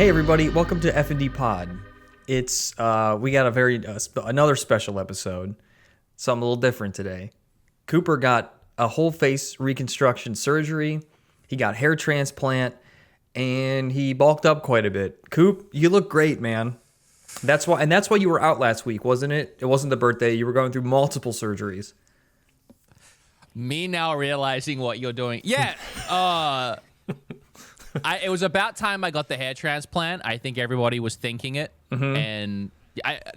Hey everybody, welcome to FND POD. It's we got another special episode. Something a little different today. Cooper got a whole face reconstruction surgery. He got hair transplant, and he bulked up quite a bit. Coop, you look great, man. That's why you were out last week, wasn't it? It wasn't the birthday. You were going through multiple surgeries. Me now realizing what you're doing. Yeah. It was about time I got the hair transplant. I think everybody was thinking it, and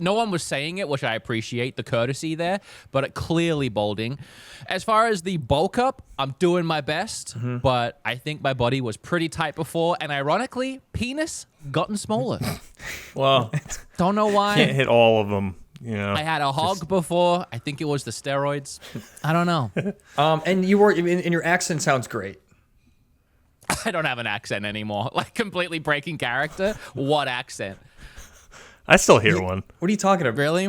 no one was saying it, which I appreciate the courtesy there, but it clearly balding. As far as the bulk up, I'm doing my best, but I think my body was pretty tight before, and ironically, penis gotten smaller. Well, don't know why. Can't hit all of them. You know, I had a hog before. I think it was the steroids. I don't know. And you were, and your accent sounds great. I don't have an accent anymore. Like completely breaking character. What accent? I still hear one. What are you talking about? Really?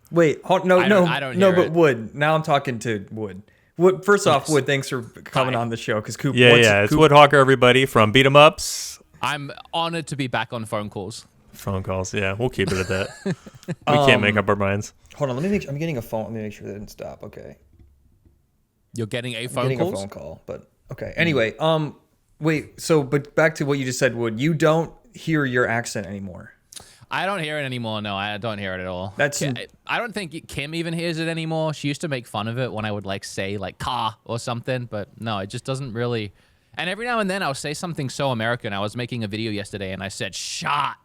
Wait, I don't hear but it. Wood. Now I'm talking to Wood. Wood. First off, Wood, thanks for coming on the show. Because Coop, It's Woodhawker, everybody from Beat 'em Ups. I'm honored to be back on phone calls. Phone calls, yeah, we'll keep it at that. We can't make up our minds. Hold on, let me make sure. I'm getting a phone. Let me make sure that didn't stop. Okay. You're getting a I'm phone getting call? a phone call, but okay. Anyway, wait. So, but back to what you just said, Wood. You don't hear your accent anymore. I don't hear it anymore. No, I don't hear it at all. I don't think Kim even hears it anymore. She used to make fun of it when I would say car or something, but no, it just doesn't really. And every now and then I'll say something so American. I was making a video yesterday and I said shot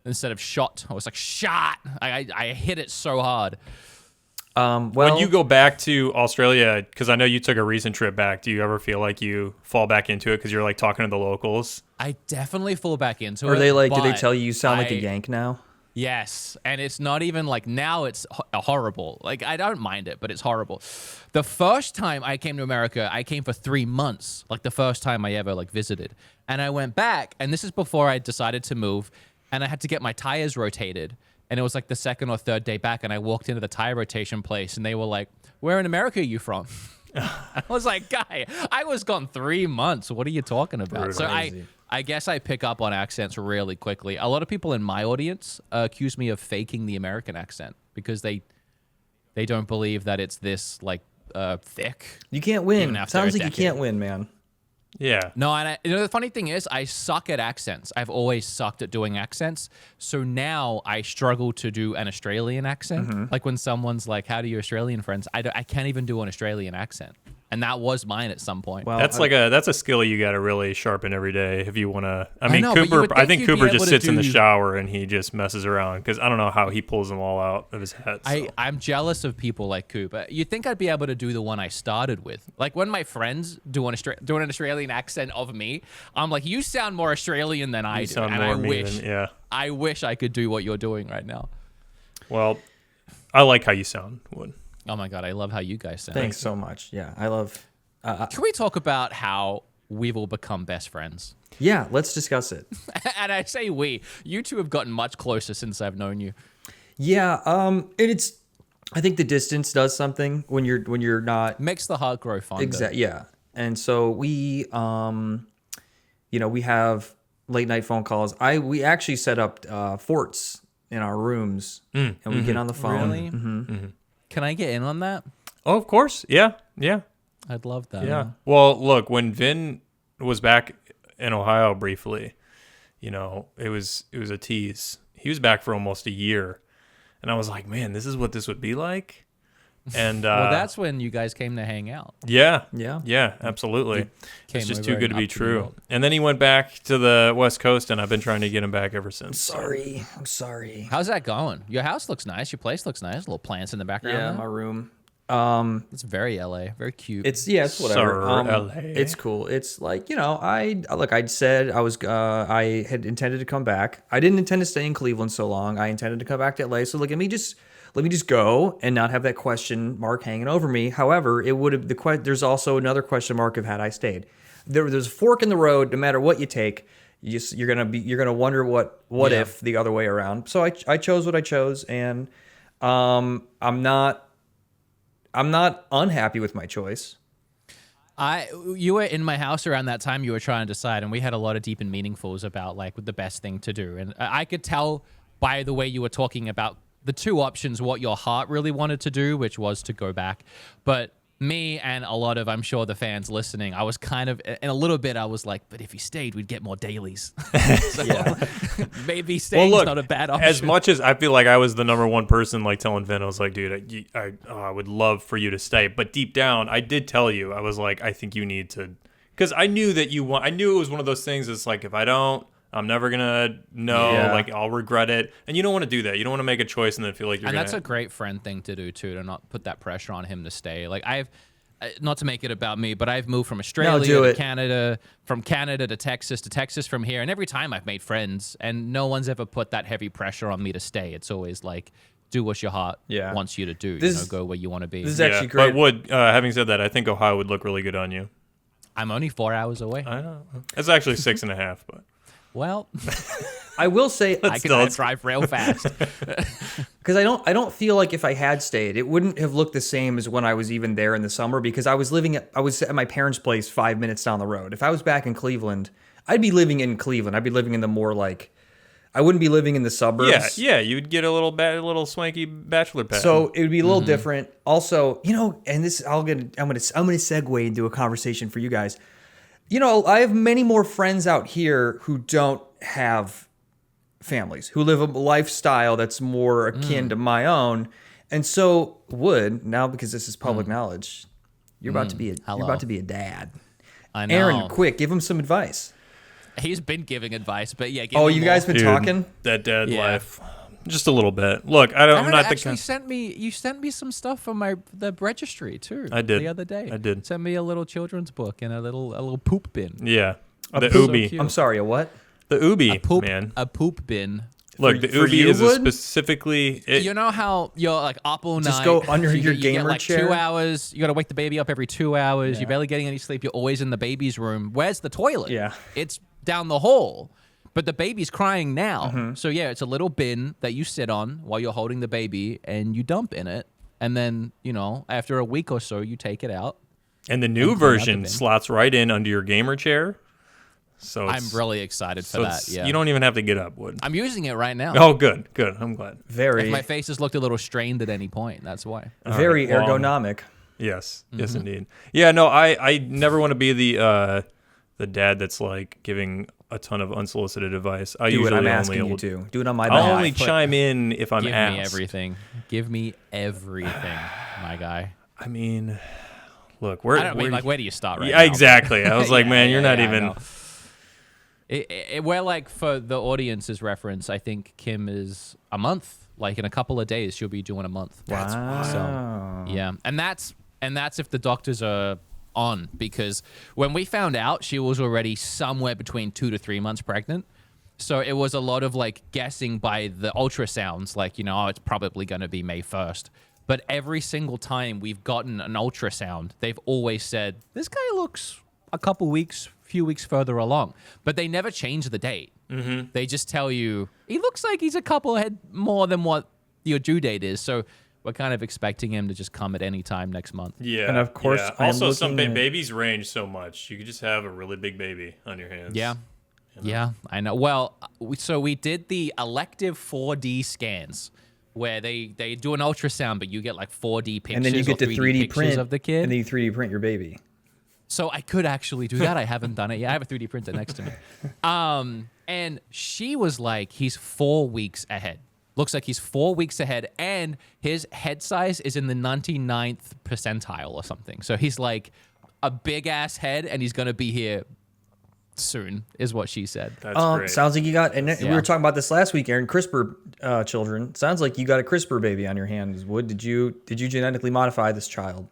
instead of shot. I was like shot. I hit it so hard. When you go back to Australia, because I know you took a recent trip back, do you ever feel like you fall back into it because you're like talking to the locals? I definitely fall back into it. Are they like? Do they but tell you sound like a Yank now? Yes, and it's not even like now it's horrible. Like I don't mind it, but it's horrible. The first time I came to America, I came for 3 months, like the first time I ever visited. And I went back, and this is before I decided to move, and I had to get my tires rotated. And it was like the second or third day back, and I walked into the tire rotation place, and they were like, "Where in America are you from?" I was like, "Guy, I was gone 3 months. What are you talking about?" So I guess I pick up on accents really quickly. A lot of people in my audience accuse me of faking the American accent because they don't believe that it's this thick. You can't win. Sounds like you can't win, man. Yeah. No, and the funny thing is, I suck at accents. I've always sucked at doing accents. So now I struggle to do an Australian accent. Like when someone's like, "How do your Australian friends?" I can't even do an Australian accent. And that was mine at some point. Well, that's a skill you got to really sharpen every day if you want to. I mean, know, Cooper. I think Cooper just sits in the do... shower and he just messes around because I don't know how he pulls them all out of his head. So. I'm jealous of people like Cooper. You'd think I'd be able to do the one I started with. Like when my friends do an Australian accent of me, I'm like, "You sound more Australian than I do." Sound and more I wish I could do what you're doing right now. Well, I like how you sound, Wood. Oh my God, I love how you guys sound. Thanks so much. Yeah, I love. Can we talk about how we've all become best friends? Yeah, let's discuss it. And I say we. You two have gotten much closer since I've known you. Yeah, it's. I think the distance does something when you're not. Makes the heart grow fonder. Exactly. Yeah, and so we we have late night phone calls. We actually set up forts in our rooms, and we get on the phone. Really? Can I get in on that? Oh, of course. Yeah. I'd love that. Yeah. Well, look, when Vin was back in Ohio briefly, it was a tease. He was back for almost a year, and I was like, man, this is what this would be like. And well, that's when you guys came to hang out. Yeah, absolutely. It's just too good to be true. And then he went back to the West Coast, and I've been trying to get him back ever since. I'm sorry. How's that going? Your house looks nice. Your place looks nice. Little plants in the background. Yeah, my room. It's very LA, very cute. It's whatever. LA. It's cool. It's like I said I had intended to come back. I didn't intend to stay in Cleveland so long. I intended to come back to LA. So let me just go and not have that question mark hanging over me. However, it would have there's also another question mark of had I stayed. There's a fork in the road. No matter what you take, you're gonna wonder what if the other way around. So I chose what I chose, and I'm not unhappy with my choice. You were in my house around that time. You were trying to decide, and we had a lot of deep and meaningfuls about like the best thing to do. And I could tell by the way you were talking about the two options what your heart really wanted to do, which was to go back. But me and a lot of, I'm sure, the fans listening, I was kind of, in a little bit, I was like, but if he stayed, we'd get more dailies. So maybe staying's not a bad option. As much as I feel like I was the number one person like telling Vin, I was like, dude, I would love for you to stay. But deep down, I did tell you, I was like, I think you need to, because I knew that you want, I knew it was one of those things that's like, if I don't, I'm never gonna know. Like I'll regret it, and you don't want to do that. You don't want to make a choice and then feel like you're. And gonna... that's a great friend thing to do too, to not put that pressure on him to stay. Like I've, not to make it about me, but I've moved from Australia to Canada, from Canada to Texas from here, and every time I've made friends, and no one's ever put that heavy pressure on me to stay. It's always like, do what your heart wants you to do. Go where you want to be. This is actually great. But having said that, I think Ohio would look really good on you. I'm only 4 hours away. I know. It's actually 6.5, but. Well, I will say I can drive real fast because I don't feel like if I had stayed, it wouldn't have looked the same as when I was even there in the summer because I was at my parents' place 5 minutes down the road. If I was back in Cleveland, I'd be living in Cleveland. I'd be living in the more like I wouldn't be living in the suburbs. Yeah, you'd get a little swanky bachelor pad. So it would be a little different. Also, and this I'm gonna segue into a conversation for you guys. I have many more friends out here who don't have families, who live a lifestyle that's more akin to my own. And so now because this is public knowledge, you're about to be a dad. I know. Aaron, quick, give him some advice. He's been giving advice, but yeah. You guys been talking? That dad life. Just a little bit. Look, I'm not actually you sent me some stuff from the registry too. I did the other day. I did. Sent me a little children's book and a little poop bin. Yeah, the poop- Ubi. so I'm sorry, a what? The Ubi, man. A poop bin. Look, the Ubi is specifically. You know how you're like up all night. Just go under your you gamer get like chair. 2 hours. You got to wake the baby up every 2 hours. Yeah. You're barely getting any sleep. You're always in the baby's room. Where's the toilet? Yeah. It's down the hall. But the baby's crying now. So, yeah, it's a little bin that you sit on while you're holding the baby, and you dump in it. And then, after a week or so, you take it out. And the new version slots right in under your gamer chair. So I'm really excited for that, yeah. You don't even have to get up, Wood. I'm using it right now. Oh, good. I'm glad. If my face has looked a little strained at any point, that's why. Very ergonomic. Yes, yes, indeed. Yeah, no, I never want to be the dad that's like giving a ton of unsolicited advice. I'm asking you to. Do it on my behalf. I'll only chime in if I'm asked. Give me everything, my guy. I mean, look, where do you start right yeah, now? Exactly. I was like, man, you're not even... We're like, for the audience's reference, I think Kim is a month. Like in a couple of days, she'll be doing a month. That's wow. So, yeah. And that's if the doctors are on, because when we found out, she was already somewhere between 2 to 3 months pregnant. So it was a lot of like guessing by the ultrasounds, like, it's probably going to be May 1st. But every single time we've gotten an ultrasound, they've always said, this guy looks a few weeks further along. But they never change the date. Mm-hmm. They just tell you, he looks like he's a couple ahead more than what your due date is. So we're kind of expecting him to just come at any time next month. Yeah. And of course, also some babies range so much. You could just have a really big baby on your hands. Yeah. Yeah, I know. Well, so we did the elective 4D scans where they do an ultrasound, but you get like 4D pictures, and then you get to 3D print of the kid, and then you 3D print your baby. So I could actually do that. I haven't done it yet. I have a 3D printer next to me. And she was like, he's 4 weeks ahead. Looks like he's 4 weeks ahead, and his head size is in the 99th percentile or something. So he's like a big ass head, and he's gonna be here soon, is what she said. That's great. Sounds like you got, and we were talking about this last week, Aaron. CRISPR children. Sounds like you got a CRISPR baby on your hands. Wood, did you genetically modify this child?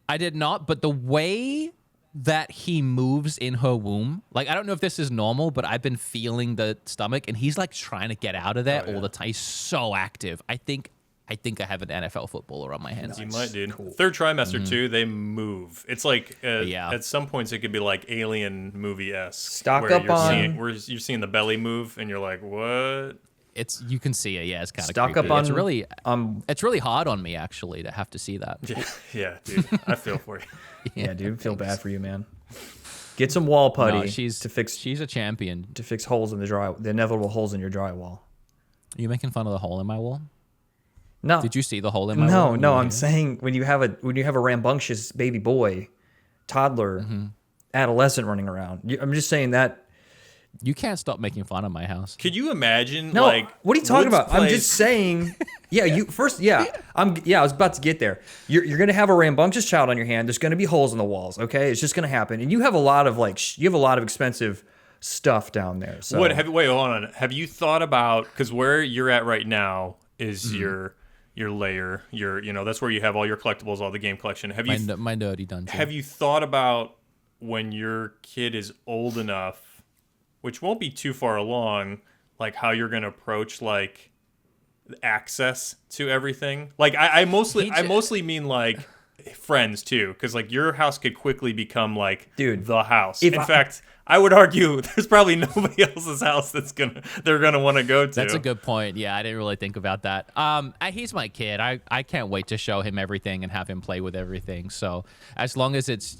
I did not, but the way that he moves in her womb, like, I don't know if this is normal, but I've been feeling the stomach, and he's like trying to get out of there all the time. He's so active. I think I have an NFL footballer on my hands. You might, dude. Cool. Third trimester too, they move. It's like at some points it could be like Alien movie-esque. Stock up on where you're seeing the belly move, and you're like, what? It's you can see it. Yeah, it's kind of Stock creepy. up on it's really hard on me actually to have to see that. Yeah, dude. I feel for you. Yeah, dude, feel bad for you, man. Get some wall putty No, she's a champion. to fix holes in the inevitable holes in your drywall. Are you making fun of the hole in my wall? No. Did you see the hole in my wall? No, I'm saying when you have a rambunctious baby boy, toddler, adolescent running around. I'm just saying that. You can't stop making fun of my house. Could you imagine? No, like, what are you talking Woods about? I'm plays- just saying. Yeah, you first. Yeah, I was about to get there. You're gonna have a rambunctious child on your hand. There's gonna be holes in the walls. Okay, it's just gonna happen. And you have a lot of expensive stuff down there. So wait, hold on. Have you thought about, because where you're at right now is your lair. That's where you have all your collectibles, all the game collection. Have you My dirty dungeon. have you thought about when your kid is old enough, which won't be too far along, like how you're gonna approach like access to everything? Like I mostly mean like friends too, because like your house could quickly become like the house. In fact, I would argue there's probably nobody else's house they're gonna want to go to. That's a good point. Yeah, I didn't really think about that. He's my kid. I can't wait to show him everything and have him play with everything. So as long as it's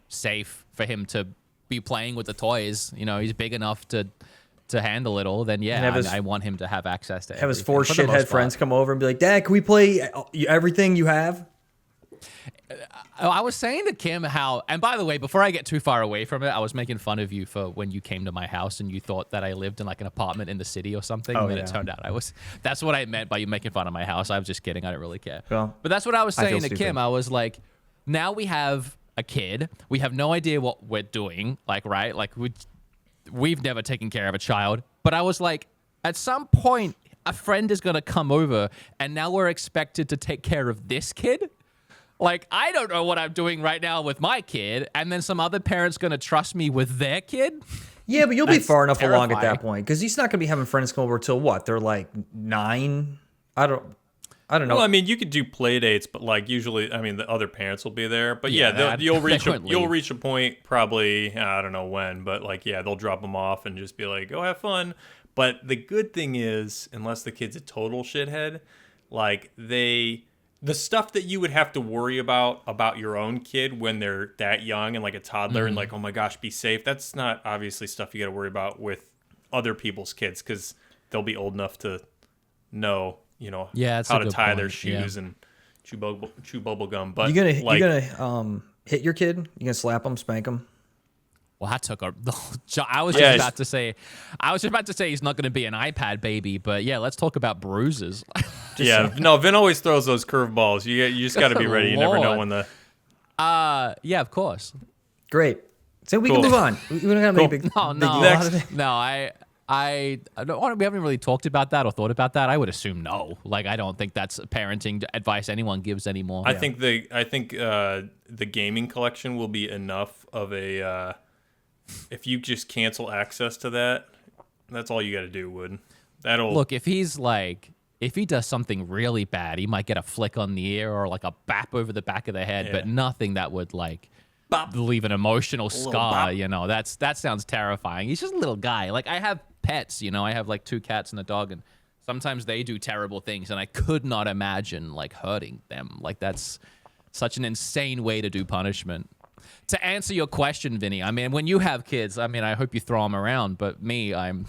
safe for him to be playing with the toys, he's big enough to handle it all, then I want him to have access to have his everything, four for the most shithead part. friends come over and be like, "Dad, can we play everything you have?" I was saying to Kim how, and by the way, before I get too far away from it, I was making fun of you for when you came to my house and you thought that I lived in like an apartment in the city or something. Oh, and then yeah. it turned out that's what I meant by you making fun of my house. I was just kidding. I didn't really care. Well, but that's what I was I feel saying to stupid. Kim. I was like, now we have a kid. We have no idea what we're doing. Like, right? Like we've never taken care of a child. But I was like, at some point, a friend is going to come over and now we're expected to take care of this kid. Like, I don't know what I'm doing right now with my kid, and then some other parent's going to trust me with their kid? Yeah, but you'll be That's far enough along at that terrifying. point because he's not going to be having friends come over till what? They're like 9. I don't know. Well, I mean, you could do play dates, but like usually, I mean, the other parents will be there. But Yeah, you'll they reach wouldn't leave. a point probably, I don't know when, but like they'll drop them off and just be like, "Go have fun." But the good thing is, unless the kid's a total shithead, like the stuff that you would have to worry about your own kid when they're that young and like a toddler and like, oh my gosh, be safe. That's not obviously stuff you got to worry about with other people's kids because they'll be old enough to know, that's how a to good tie point. their shoes and chew bubble gum. But you gonna hit your kid? You gonna slap him, spank him? Well, that took I was just about to say he's not going to be an iPad baby, but yeah, let's talk about bruises. No, Vin always throws those curveballs. You just got to be ready. You never know Lord. when the. Yeah, of course. Great. So we Cool. can move on. We don't have to make a big, No, big no, deal out of it. no. I don't. We haven't really talked about that or thought about that. I would assume no. Like, I don't think that's parenting advice anyone gives anymore. I think the gaming collection will be enough of a. If you just cancel access to that, that's all you got to do, Wood. That'll Look, if he does something really bad, he might get a flick on the ear or like a bap over the back of the head, but nothing that would like leave an emotional scar. bop. That sounds terrifying. He's just a little guy. Like, I have pets. I have like 2 cats and a dog, and sometimes they do terrible things, and I could not imagine like hurting them. Like, that's such an insane way to do punishment. To answer your question, Vinny, I mean, when you have kids, I mean, I hope you throw them around, but me, I'm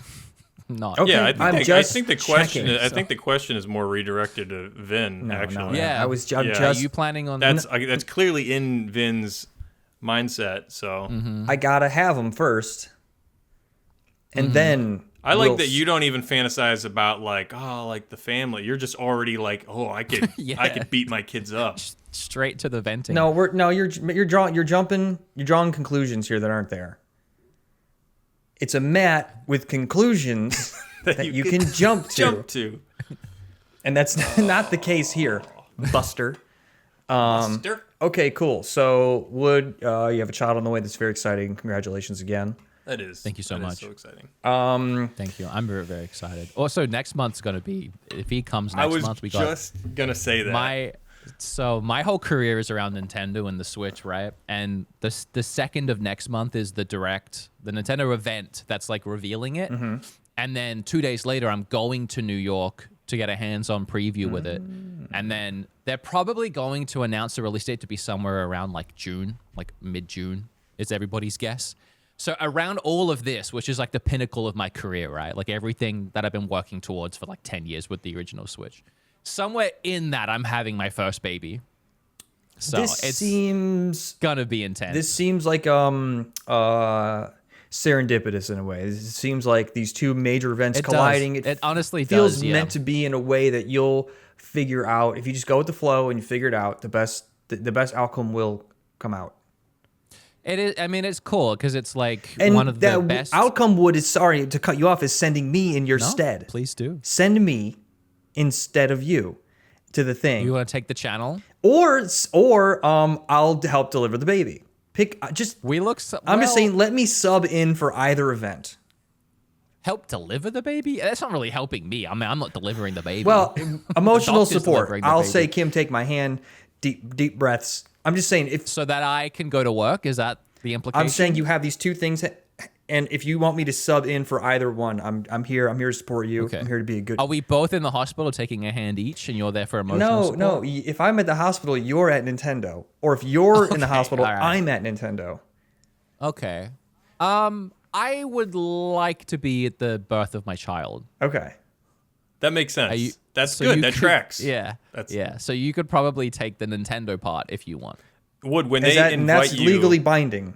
not. Okay. Yeah, I'm I just think the question. checking, I so- think the question is more redirected to Vin. Actually, Yeah. I was. I'm Yeah. Are just. you planning on that's clearly in Vin's mindset. So I gotta have them first, and then I like we'll that you don't even fantasize about like the family. You're just already like, I could Yeah. I could beat my kids up. straight to the venting? You're drawing conclusions here that aren't there. It's a mat with conclusions that you can jump to. And that's not the case here, Buster. Buster. Okay, cool. So, Wood, you have a child on the way. That's very exciting. Congratulations again. That is. Thank you so that is much. so exciting. Thank you. I'm very, very excited. Also, next month's going to be, if he comes I next was month, we got just gonna say that. my whole career is around Nintendo and the Switch, right? And the second of next month is the Nintendo event that's like revealing it. And then 2 days later, I'm going to New York to get a hands-on preview with it. And then they're probably going to announce the release date to be somewhere around like June, like mid-June is everybody's guess. So around all of this, which is like the pinnacle of my career, right? Like everything that I've been working towards for like 10 years with the original Switch. Somewhere in that, I'm having my first baby. So This seems gonna be intense. This seems like serendipitous in a way. It seems like these two major events colliding. It honestly feels does, yeah. meant to be in a way that you'll figure out. If you just go with the flow and you figure it out, the best outcome will come out. It is. I mean, it's cool because it's like And one of the that best outcome sorry to cut you off, is sending me in your stead. Please do. Send me instead of you to the thing. You want to take the channel? Or I'll help deliver the baby. I'm just saying, let me sub in for either event. Help deliver the baby? That's not really helping me. I mean, I'm not delivering the baby. Well, emotional doctor's support. delivering the I'll baby. say, Kim, take my hand, deep breaths. I'm just saying, so that I can go to work. Is that the implication? I'm saying you have these two things, and if you want me to sub in for either one, I'm here. I'm here to support you. Okay. I'm here to be a good. Are we both in the hospital taking a hand each, and you're there for emotional support? No. If I'm at the hospital, you're at Nintendo, or if you're in the hospital, all right. I'm at Nintendo. Okay. I would like to be at the birth of my child. Okay. That makes sense. That's So good. you That could- tracks. Yeah. Yeah. So you could probably take the Nintendo part if you want. When And they invite that's you, legally binding.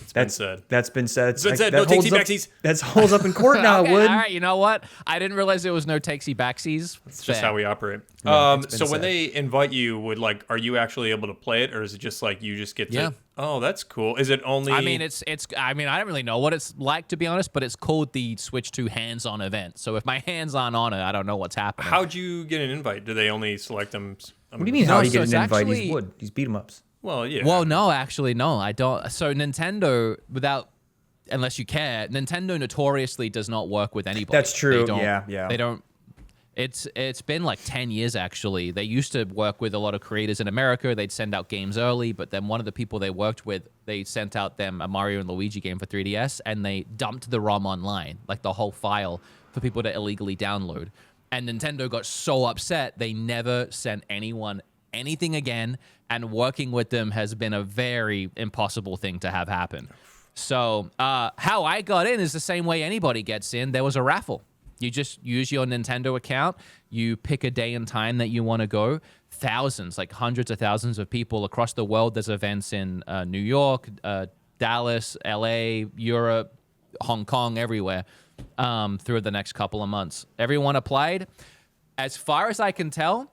it's been said. That's been said. It's been said, That no holds takesy up- backsies. That holds up in court now, Okay, Wood. all right, you know what? I didn't realize there was no takesy backsies. It's just how we operate. it's been So when said. they invite you, are you actually able to play it, or is it just like you just get to? Yeah. Oh, that's cool. Is it only? I mean, I don't really know what it's like, to be honest, but it's called the Switch 2 hands-on event. So if my hands aren't on it, I don't know what's happening. How'd you get an invite? Do they only select them? What do you mean? No, How do you so get it's an invite? actually- He's Wood. He's beat 'em ups. Well, yeah. Well, no, actually, no, I don't. So Nintendo, unless you care, Nintendo notoriously does not work with anybody. That's true. They don't- Yeah. They don't. It's been like 10 years, actually. They used to work with a lot of creators in America. They'd send out games early, but then one of the people they worked with, they sent out them a Mario and Luigi game for 3DS, and they dumped the ROM online, like the whole file, for people to illegally download. And Nintendo got so upset, they never sent anyone anything again, and working with them has been a very impossible thing to have happen. So how I got in is the same way anybody gets in. There was a raffle. You just use your Nintendo account. You pick a day and time that you want to go. Thousands, like hundreds of thousands of people across the world. There's events in New York, Dallas, LA, Europe, Hong Kong, everywhere through the next couple of months. Everyone applied. As far as I can tell,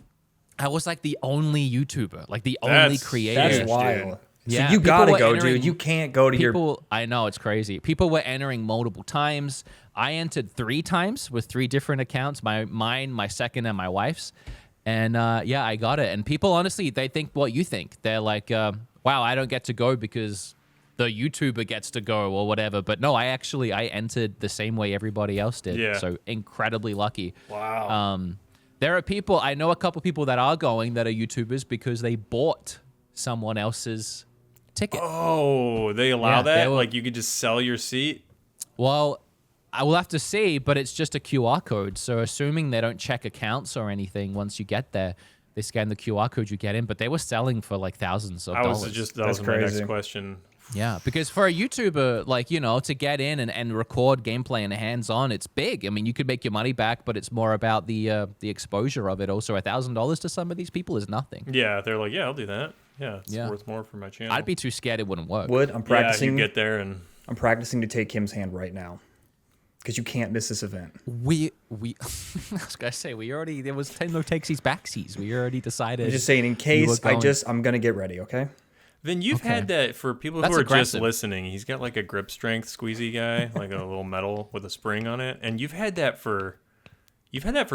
I was like the only YouTuber, like the only That's creator. That's Dude. wild. Yeah, So you people gotta were go, entering- dude. You can't go to your. People, I know, it's crazy. People were entering multiple times. I entered 3 times with 3 different accounts, mine, my second, and my wife's. And yeah, I got it. And people, honestly, they think what you think. They're like, wow, I don't get to go because the YouTuber gets to go or whatever. But no, I entered the same way everybody else did. Yeah. So incredibly lucky. Wow. There are people, I know a couple people that are going that are YouTubers because they bought someone else's ticket. Oh, they allow Yeah, that? they will- Like you could just sell your seat? Well, I will have to see, but it's just a QR code. So assuming they don't check accounts or anything once you get there, they scan the QR code, you get in. But they were selling for like thousands of dollars. That was my crazy. next question. Yeah, because for a YouTuber, like, you know, to get in and record gameplay and hands-on, it's big. I mean, you could make your money back, but it's more about the exposure of it. Also, $1,000 to some of these people is nothing. Yeah, they're like, yeah, I'll do that. Yeah, it's Yeah. worth more for my channel. I'd be too scared it wouldn't work. Wood, I'm Yeah, practicing. you get there and I'm practicing to take Kim's hand right now, because you can't miss this event. We I was gonna say there was no takesies backsies. We already decided. I'm just saying, in you case were going. I'm gonna get ready. Okay. then you've Okay. had that for people That's who are aggressive. just listening. He's got like a grip strength squeezy guy, like a little metal with a spring on it, and you've had that for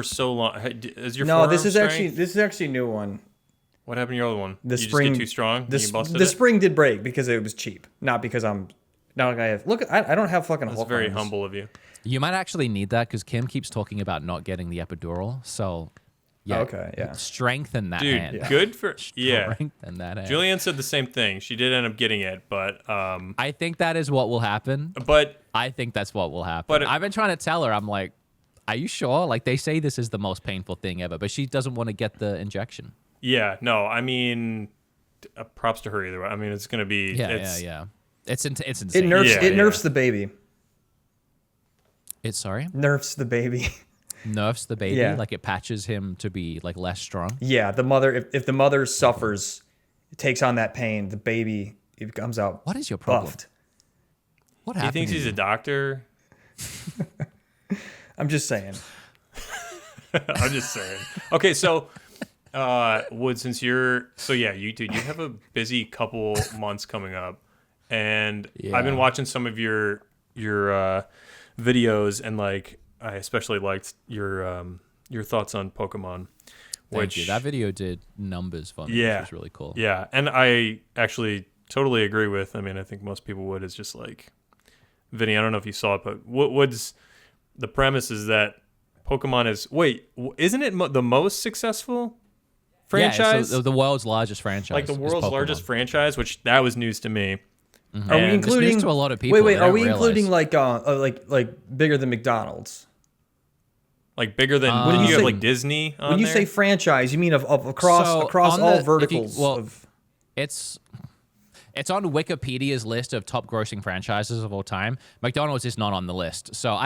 so long. Is your No, forearm this is strength? actually a new one. What happened to your other one? The you spring just get too strong. The, and you busted the it? spring did break because it was cheap, not because I'm. Not like I have. Look, I don't have fucking. That's Hulk very arms. humble of you. You might actually need that because Kim keeps talking about not getting the epidural. So Yeah. Okay, yeah. Strengthen that Dude, hand. good for yeah. Strengthen that hand. Julianne said the same thing. She did end up getting it, but I think that is what will happen. but I think that's what will happen. But I've been trying to tell her. I'm like, are you sure? Like, they say this is the most painful thing ever, but she doesn't want to get the injection. yeah, no, I mean, props to her either way. I mean, it's gonna be Yeah. It's insane. It nerfs. Yeah, it yeah. nerfs the baby. Sorry? Nerfs the baby. Nerfs the baby? Yeah. Like, it patches him to be, like, less strong? Yeah, the mother. If the mother suffers, takes on that pain, the baby it comes out. What is your problem? Buffed. What He happened thinks to he's you? a doctor. I'm just saying. I'm just saying. Okay, so Wood, since you dude, you have a busy couple months coming up, and I've been Yeah. watching some of your videos, and like I especially liked your thoughts on Pokemon. Thank you. That video did numbers for me, Yeah. which was really cool. Yeah, and I actually totally agree with. I mean, I think most people would. It's just like, Vinny, I don't know if you saw it, but Wood's the premise is that Pokemon is isn't it the most successful franchise? Yeah, so the world's largest franchise. Like the is world's Pokemon. largest franchise, which that was news to me. Are we And- It's including news to a lot of people. Wait, They are don't we including realize. like bigger than McDonald's? Like bigger than When when you you have say- like Disney. When you say franchise, you mean of across So, across on all the- if you- verticals well, of. It's on Wikipedia's list of top grossing franchises of all time. McDonald's is not on the list. So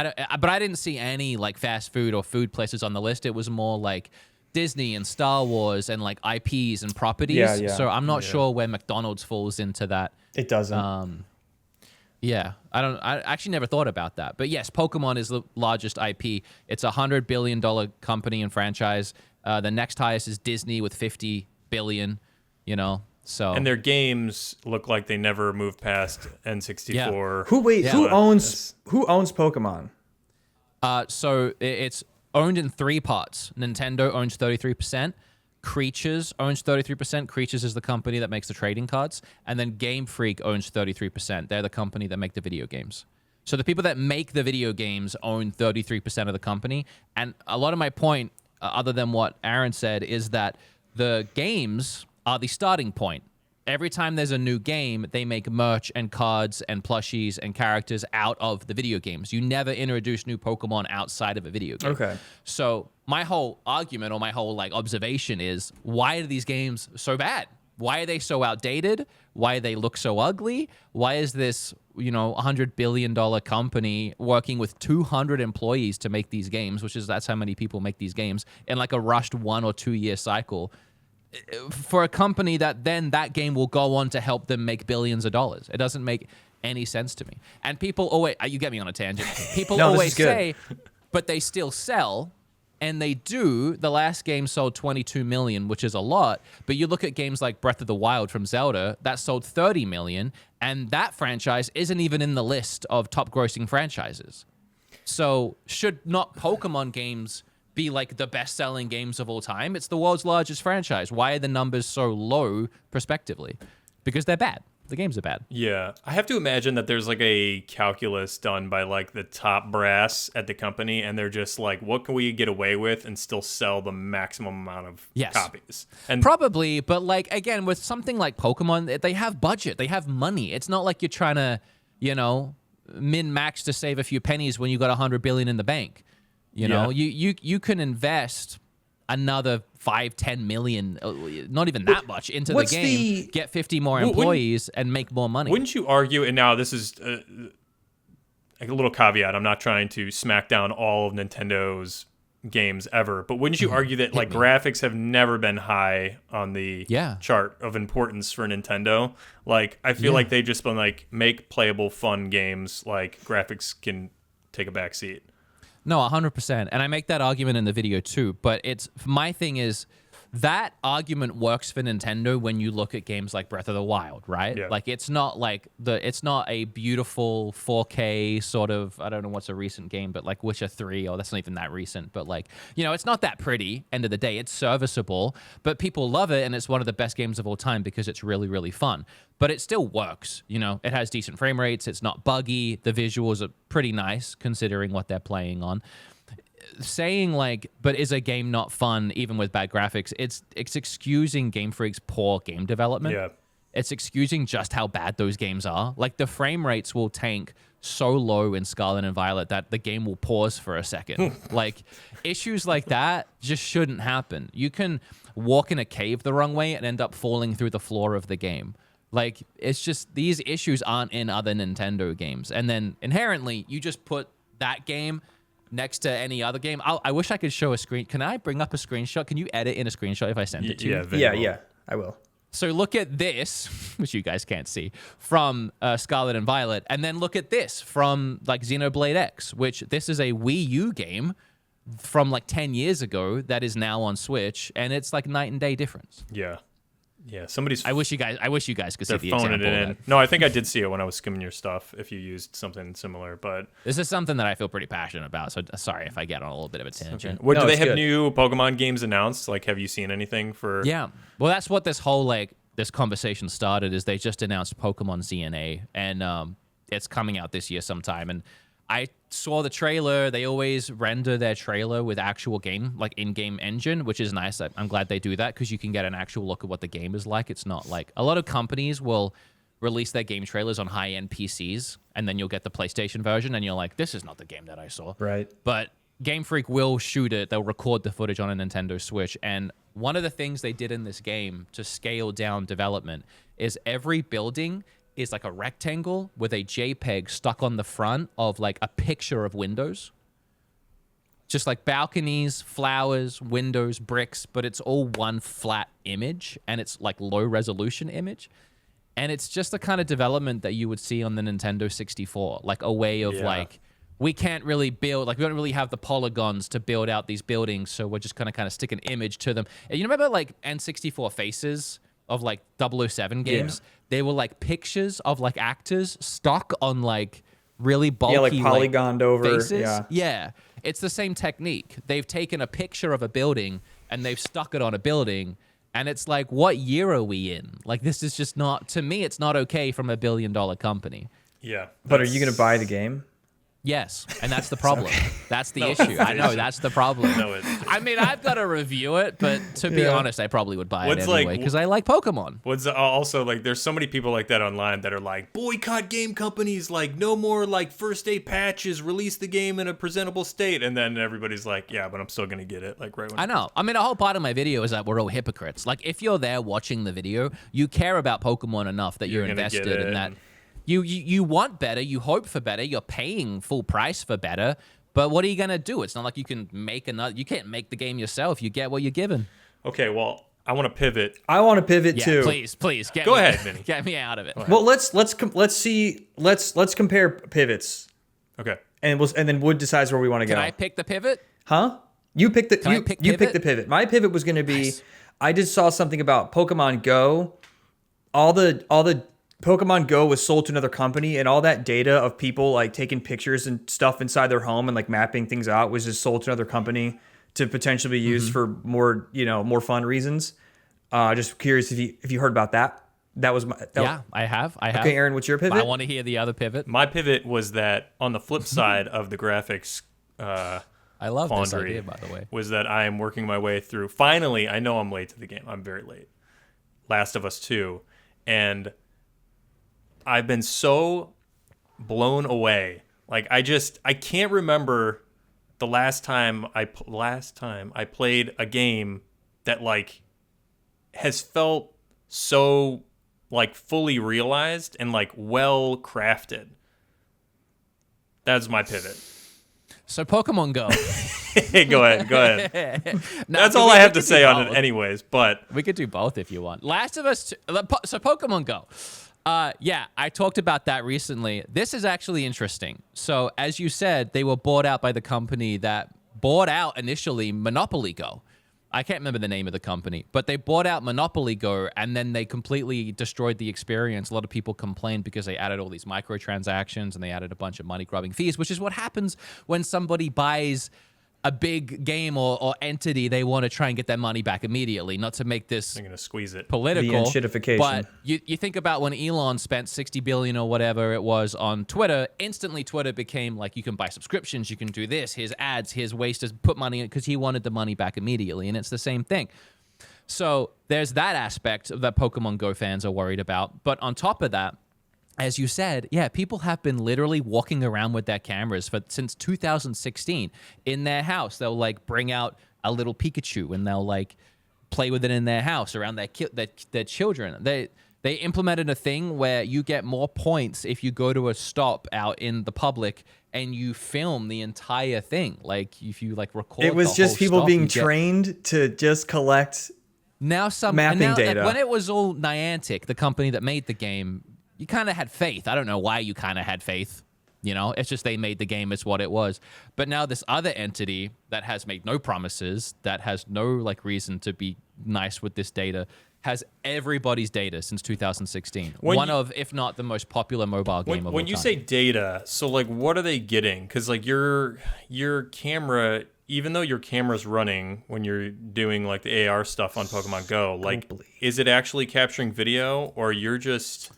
but I didn't see any like fast food or food places on the list. It was more like Disney and Star Wars and like IPs and properties. Yeah, yeah. So I'm not sure where McDonald's falls into that. It doesn't. Yeah, I actually never thought about that. But yes, Pokemon is the largest IP. It's a $100 billion company and franchise. The next highest is Disney with 50 billion, so. and their games look like they never moved past N64. Who owns That's- Pokemon? So it's owned in three parts. Nintendo owns 33%. Creatures owns 33%. Creatures is the company that makes the trading cards. And then Game Freak owns 33%. They're the company that make the video games. So the people that make the video games own 33% of the company. And a lot of my point, other than what Aaron said, is that the games are the starting point. Every time there's a new game, they make merch and cards and plushies and characters out of the video games. You never introduce new Pokemon outside of a video game. Okay. So my whole argument or my whole like observation is, why are these games so bad? Why are they so outdated? Why they look so ugly? Why is this, $100 billion company working with 200 employees to make these games, that's how many people make these games, in like a rushed 1 or 2 year cycle, for a company that then that game will go on to help them make billions of dollars? It doesn't make any sense to me. And people always, you get me on a tangent. People No, this always is good. say, but they still sell. And they do. The last game sold 22 million, which is a lot. But you look at games like Breath of the Wild from Zelda, that sold 30 million. And that franchise isn't even in the list of top grossing franchises. So should not Pokemon games be like the best selling games of all time? It's the world's largest franchise. Why are the numbers so low prospectively? Because they're bad. The games are bad. Yeah, I have to imagine that there's like a calculus done by like the top brass at the company, and they're just like, what can we get away with and still sell the maximum amount of Yes. copies? And Probably, but like again, with something like Pokemon, they have budget, they have money. It's not like you're trying to, min max to save a few pennies when you got 100 billion in the bank. You can invest another 5-10 million, not even that much, into the what's game, get 50 more Wouldn't- employees, and make more money. wouldn't you argue? And now this is like a little caveat. I'm not trying to smack down all of Nintendo's games ever, but wouldn't you argue that like graphics have never been high on the Yeah. chart of importance for Nintendo? Like I feel like they've just been like, make playable fun games. Like graphics can take a back seat. No, 100%. And I make that argument in the video too. But my thing is, that argument works for Nintendo when you look at games like Breath of the Wild, right? Yeah. Like it's not a beautiful 4K sort of, I don't know what's a recent game, but like Witcher 3, or that's not even that recent, but like, it's not that pretty, end of the day. It's serviceable, but people love it, and it's one of the best games of all time because it's really, really fun. But it still works, it has decent frame rates, it's not buggy, the visuals are pretty nice considering what they're playing on. saying like, but is a game not fun even with bad graphics? It's excusing Game Freak's poor game development. Yeah. It's excusing just how bad those games are. Like the frame rates will tank so low in Scarlet and Violet that the game will pause for a second. Like issues like that just shouldn't happen. You can walk in a cave the wrong way and end up falling through the floor of the game. Like it's just these issues aren't in other Nintendo games. And then inherently you just put that game next to any other game. I wish I could show a screen. Can I bring up a screenshot? Can you edit in a screenshot if I send it to you? Yeah, I will. So look at this, which you guys can't see, from Scarlet and Violet, and then look at this from like Xenoblade X, which this is a Wii U game from like 10 years ago that is now on Switch, and it's like night and day difference. Yeah. I wish you guys could see the phoning example it of in. that. No, I think I did see it when I was skimming your stuff. If you used something similar, but This is something that I feel pretty passionate about. So sorry if I get on a little bit of a tangent. what No, do they it's have good. new Pokemon games announced? Like, have you seen anything for? Yeah. Well, that's what this whole this conversation started. Is they just announced Pokemon ZNA, and it's coming out this year sometime. And I saw the trailer. They always render their trailer with actual game, like in-game engine, which is nice. I'm glad they do that because you can get an actual look at what the game is like. It's not like a lot of companies will release their game trailers on high-end PCs, and then you'll get the PlayStation version, and you're like, this is not the game that I saw. Right. But Game Freak will shoot it. They'll record the footage on a Nintendo Switch. And one of the things they did in this game to scale down development is every building is like a rectangle with a JPEG stuck on the front of like a picture of windows. Just like balconies, flowers, windows, bricks, but it's all one flat image, and it's like low resolution image. And it's just the kind of development that you would see on the Nintendo 64, like a way of like, we can't really build, like we don't really have the polygons to build out these buildings, so we're just gonna kind of stick an image to them. And you remember like N64 faces of like 007 games? Yeah. They were like pictures of like actors stuck on like really bulky like polygoned over. faces. Yeah. It's the same technique. They've taken a picture of a building and they've stuck it on a building. And it's like, what year are we in? Like, this is just not, to me, it's not okay from a billion-dollar company. Yeah. But are you going to buy the game? Yes, and that's the problem. That's the issue. I know, that's the problem. No, I mean, I've got to review it, but to be honest, I probably would buy it What's anyway because I like Pokemon. What's also like? There's so many people like that online that are like, boycott game companies, like no more like first day patches, release the game in a presentable state, and then everybody's like, yeah, but I'm still gonna get it. Like right when I know. I mean, a whole part of my video is that we're all hypocrites. Like, if you're there watching the video, you care about Pokemon enough that you're gonna invested get it. in that. You want better, you hope for better, you're paying full price for better, but what are you gonna do? It's not like you can make you can't make the game yourself. You get what you're given. Okay, well, I want to pivot. I want to pivot Yeah, too. please, Go ahead, Vinny. Get me out of it. Well, let's compare pivots, Okay. and then Wood decides where we want to go. Can I pick the pivot? Huh? You picked the I pick you pivot? picked the pivot. My pivot was going to be Nice. I just saw something about Pokemon Go. All the Pokemon Go was sold to another company, and all that data of people like taking pictures and stuff inside their home and like mapping things out was just sold to another company to potentially be used for more fun reasons. Just curious if you heard about that. That was my Yeah, I have. Okay, Aaron, what's your pivot? I want to hear the other pivot. My pivot was that on the flip side of the graphics I love this quandary idea, by the way. was that I am working my way through. Finally, I know I'm late to the game. I'm very late. Last of Us 2, and I've been so blown away. Like I can't remember the last time I played a game that like has felt so like fully realized and like well crafted. That's my pivot. So Pokemon Go. Go ahead. No, That's we- all we I have could to do say on both. it anyways, but We could do both if you want. Last of Us 2, so Pokemon Go. Yeah, I talked about that recently. This is actually interesting. So as you said, they were bought out by the company that bought out initially Monopoly Go. I can't remember the name of the company, but they bought out Monopoly Go and then they completely destroyed the experience. A lot of people complained because they added all these microtransactions and they added a bunch of money-grubbing fees, which is what happens when somebody buys a big game or entity, they want to try and get their money back immediately, not to make this They're gonna squeeze it. political. The shitification. But you think about when Elon spent 60 billion or whatever it was on Twitter, instantly Twitter became like, you can buy subscriptions, you can do this, here's ads, here's ways to put money in, because he wanted the money back immediately. And it's the same thing. So there's that aspect that Pokemon Go fans are worried about. But on top of that, as you said, yeah, people have been literally walking around with their cameras since 2016 in their house. They'll like bring out a little Pikachu and they'll like play with it in their house around their children. They implemented a thing where you get more points if you go to a stop out in the public and you film the entire thing. Like if you like record. It was the just whole people stop, being you get- trained to just collect. Now mapping data. When it was all Niantic, the company that made the game, you kind of had faith. I don't know why you kind of had faith. You know, it's just they made the game. It's what it was. But now this other entity that has made no promises, that has no like reason to be nice with this data, has everybody's data since 2016. One of, if not the most popular mobile game of all time. When you say data, so like what are they getting? Because like your camera, even though your camera's running when you're doing like the AR stuff on Pokemon Go, like is it actually capturing video or you're just...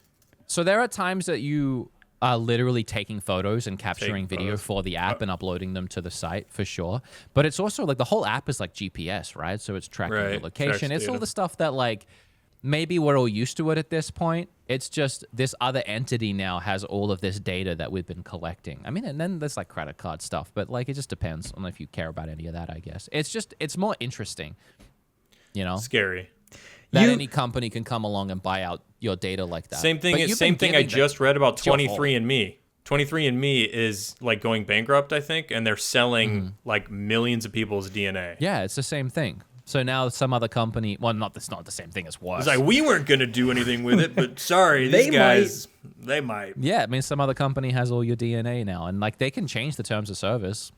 So there are times that you are literally taking photos and capturing Taking video photos. for the app and uploading them to the site for sure. But it's also like the whole app is like GPS, right? So it's tracking your Right, location. tracks It's all data. the stuff that like maybe we're all used to it at this point. It's just this other entity now has all of this data that we've been collecting. I mean, and then there's like credit card stuff, but like it just depends on if you care about any of that, I guess. It's more interesting, you know? Scary. That any company can come along and buy out your data like that. Same thing. But you've Same been thing. I giving them- just read about It's your fault. 23andMe. 23andMe is like going bankrupt, I think, and they're selling Mm-hmm. like millions of people's DNA. Yeah, it's the same thing. So now some other company, well, it's not the same thing, it's worse. It's like we weren't gonna do anything with it, but sorry, these They guys, they might. yeah, I mean, some other company has all your DNA now, and like they can change the terms of service.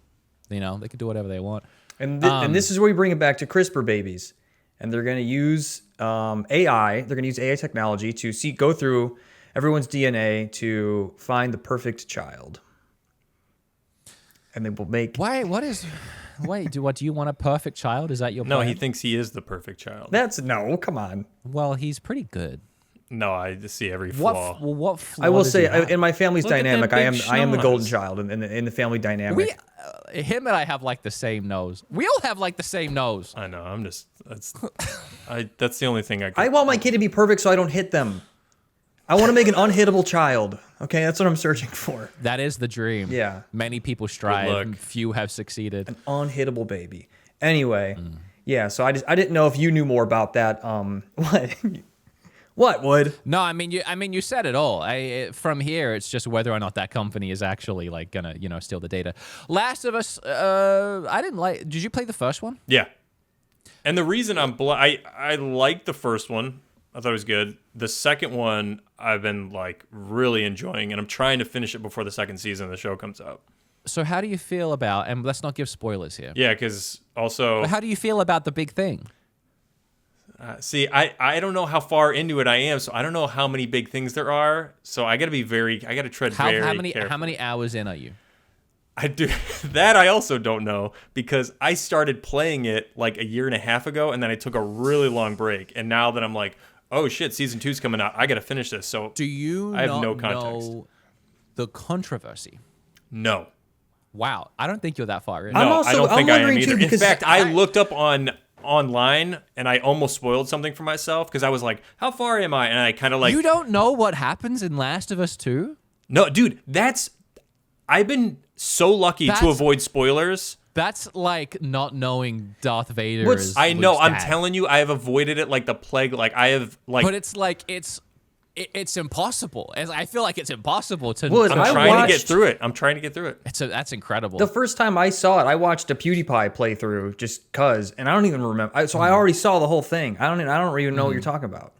You know, they can do whatever they want. And this is where we bring it back to CRISPR babies. And they're going to use AI. They're going to use AI technology to go through everyone's DNA to find the perfect child. And they will make... Why? Wait, do you want a perfect child? Is that your No, plan? he thinks he is the perfect child. No, come on. Well, he's pretty good. No, I just see every flaw. What flaw I will does say, he have? in my family's Look at that dynamic, big I am the golden schnoz. child in the family dynamic. Him and I have like the same nose. We all have like the same nose. I know. I'm just that's the only thing I. I want my kid to be perfect so I don't hit them. I want to make an unhittable child. Okay, that's what I'm searching for. That is the dream. Yeah. Many people strive, luck. and few have succeeded. An unhittable baby. Anyway, yeah. So I didn't know if you knew more about that. What Wood? No, I mean you said it all. From here, it's just whether or not that company is actually like gonna steal the data. Last of Us, I didn't like. Did you play the first one? Yeah. And the reason I liked the first one, I thought it was good. The second one, I've been like really enjoying, and I'm trying to finish it before the second season of the show comes out. So how do you feel about? And let's not give spoilers here. Yeah, because also, But how do you feel about the big thing? see, I don't know how far into it I am, so I don't know how many big things there are. So I got to tread very How carefully. many hours in are you? I do that. I also don't know because I started playing it like a year and a half ago, and then I took a really long break. And now that I'm like, oh shit, season 2's coming out, I got to finish this. So Do you I have not no context. know the controversy? No, Wow, I don't think you're that far in. I'm no, also- I don't I'm think I am wondering, too, either. In because fact, I looked up online and I almost spoiled something for myself because I was like, how far am I? And I kind of like, You don't know what happens in Last of Us 2? no, dude, I've been so lucky to That's- avoid spoilers. That's like not knowing Darth Vader What's- is I know, Luke's I'm dad. telling you, I have avoided it like the plague. Like I have like, But it's like it's impossible. I feel like it's impossible to. Well, I'm I trying to get watched- through it. I'm trying to get through it. That's incredible. The first time I saw it, I watched a PewDiePie playthrough just cause, and I don't even remember. So I already saw the whole thing. I don't even know what you're talking about.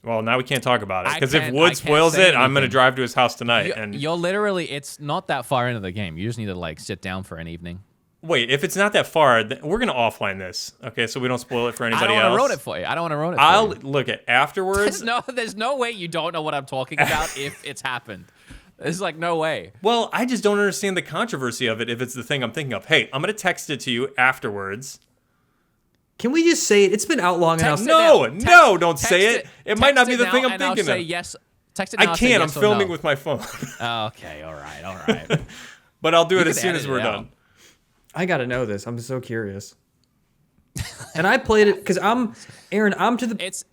Well, now we can't talk about it I because if can't- I Wood can't spoils say it, I'm going to anything. drive to his house tonight. And You're literally. It's not that far into the game. You just need to like sit down for an evening. wait, if it's not that far, we're going to offline this, okay? So we don't spoil it for I anybody don't else. want to ruin it for you. I don't want to ruin it. I'll For you. look at afterwards. There's no way you don't know what I'm talking about if it's happened. It's like, no way. Well, I just don't understand the controversy of it if it's the thing I'm thinking of. Hey, I'm going to text it to you afterwards. Can we just say it? It's been out long enough. Don't say it. It might not be the thing I'm thinking I'll say of. yes. Text it now. I can't. I'm yes filming no. with my phone. Okay, all right. But I'll do You it as can soon edit as it we're out. done. I got to know this. I'm so curious. And I played it because Aaron, I'm to the...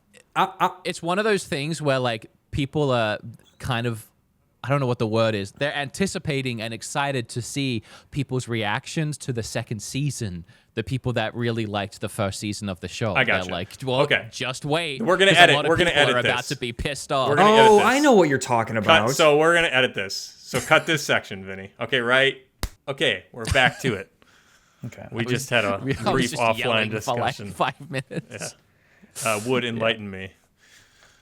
It's one of those things where like people are kind of, I don't know what the word is. They're anticipating and excited to see people's reactions to the second season. The people that really liked the first season of the show. I gotcha. They're like, well, Okay. just wait. We're gonna 'cause a edit. lot of We're gonna people edit are about this. to be pissed off. We're gonna edit Oh, this. I know what you're talking about. So we're going to edit this. So cut this section, Vinny. Okay, right? Okay, we're back to it. Okay. We just had a I was brief just offline yelling discussion. for like 5 minutes. Would enlighten me.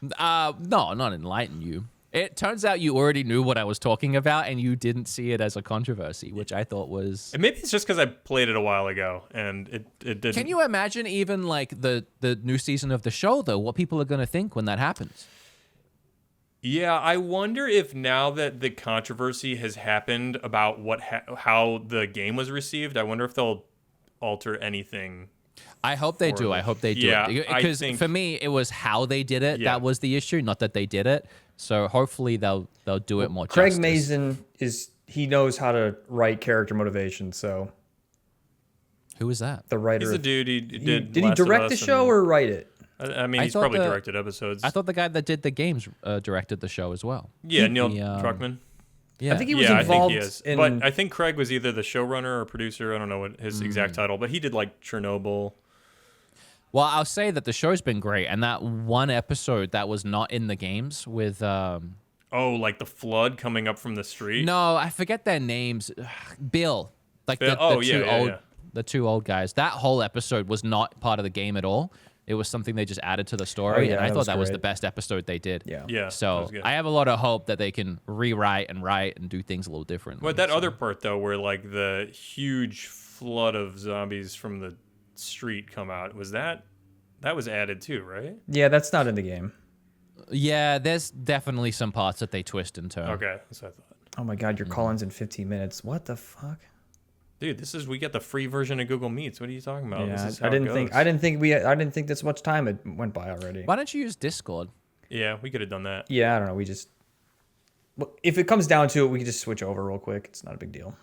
No, not enlighten you. It turns out you already knew what I was talking about and you didn't see it as a controversy, which I thought was... And maybe it's just because I played it a while ago and it didn't. Can you imagine even like the new season of the show, though, what people are going to think when that happens? Yeah, I wonder if now that the controversy has happened about how the game was received, I wonder if they'll alter anything. I hope they do. I hope they do. Yeah, I Because think- for me, it was how they did it. Yeah. That was the issue, not that they did it. So hopefully they'll do it more Craig justice. Mazin he knows how to write character motivation, so Who is that? the writer... He's the dude. He did. Did he Last of direct the Us show and- or write it? I mean, I he's thought probably the- directed episodes. I thought the guy that did the games directed the show as well. Yeah, Neil The, Druckmann. Yeah. I think he was Yeah, I involved think he is. in... But I think Craig was either the showrunner or producer. I don't know what his Mm. exact title, but he did like Chernobyl. Well, I'll say that the show's been great, and that one episode that was not in the games with Oh, like the flood coming up from the street. no, I forget their names. Bill, like Bill- the oh, two yeah, old yeah. the two old guys. That whole episode was not part of the game at all. It was something they just added to the story, Oh, yeah, and I that thought was that was the great. best episode they did. Yeah. Yeah. that So was good. I have a lot of hope that they can rewrite and write and do things a little different. But that other part though, where like the huge flood of zombies from the street come out, that was added too, right? Yeah, that's not in the game. Yeah, there's definitely some parts that they twist and turn. Okay, that's what I thought. Oh my god, your call-in's in 15 minutes. What the fuck? Dude, we get the free version of Google Meets. What are you talking about? This is how I didn't it think goes. I didn't think this much time had went by already. Why don't you use Discord? Yeah, we could have done that. Yeah, I don't know. We just... Well, if it comes down to it, we can just switch over real quick. It's not a big deal.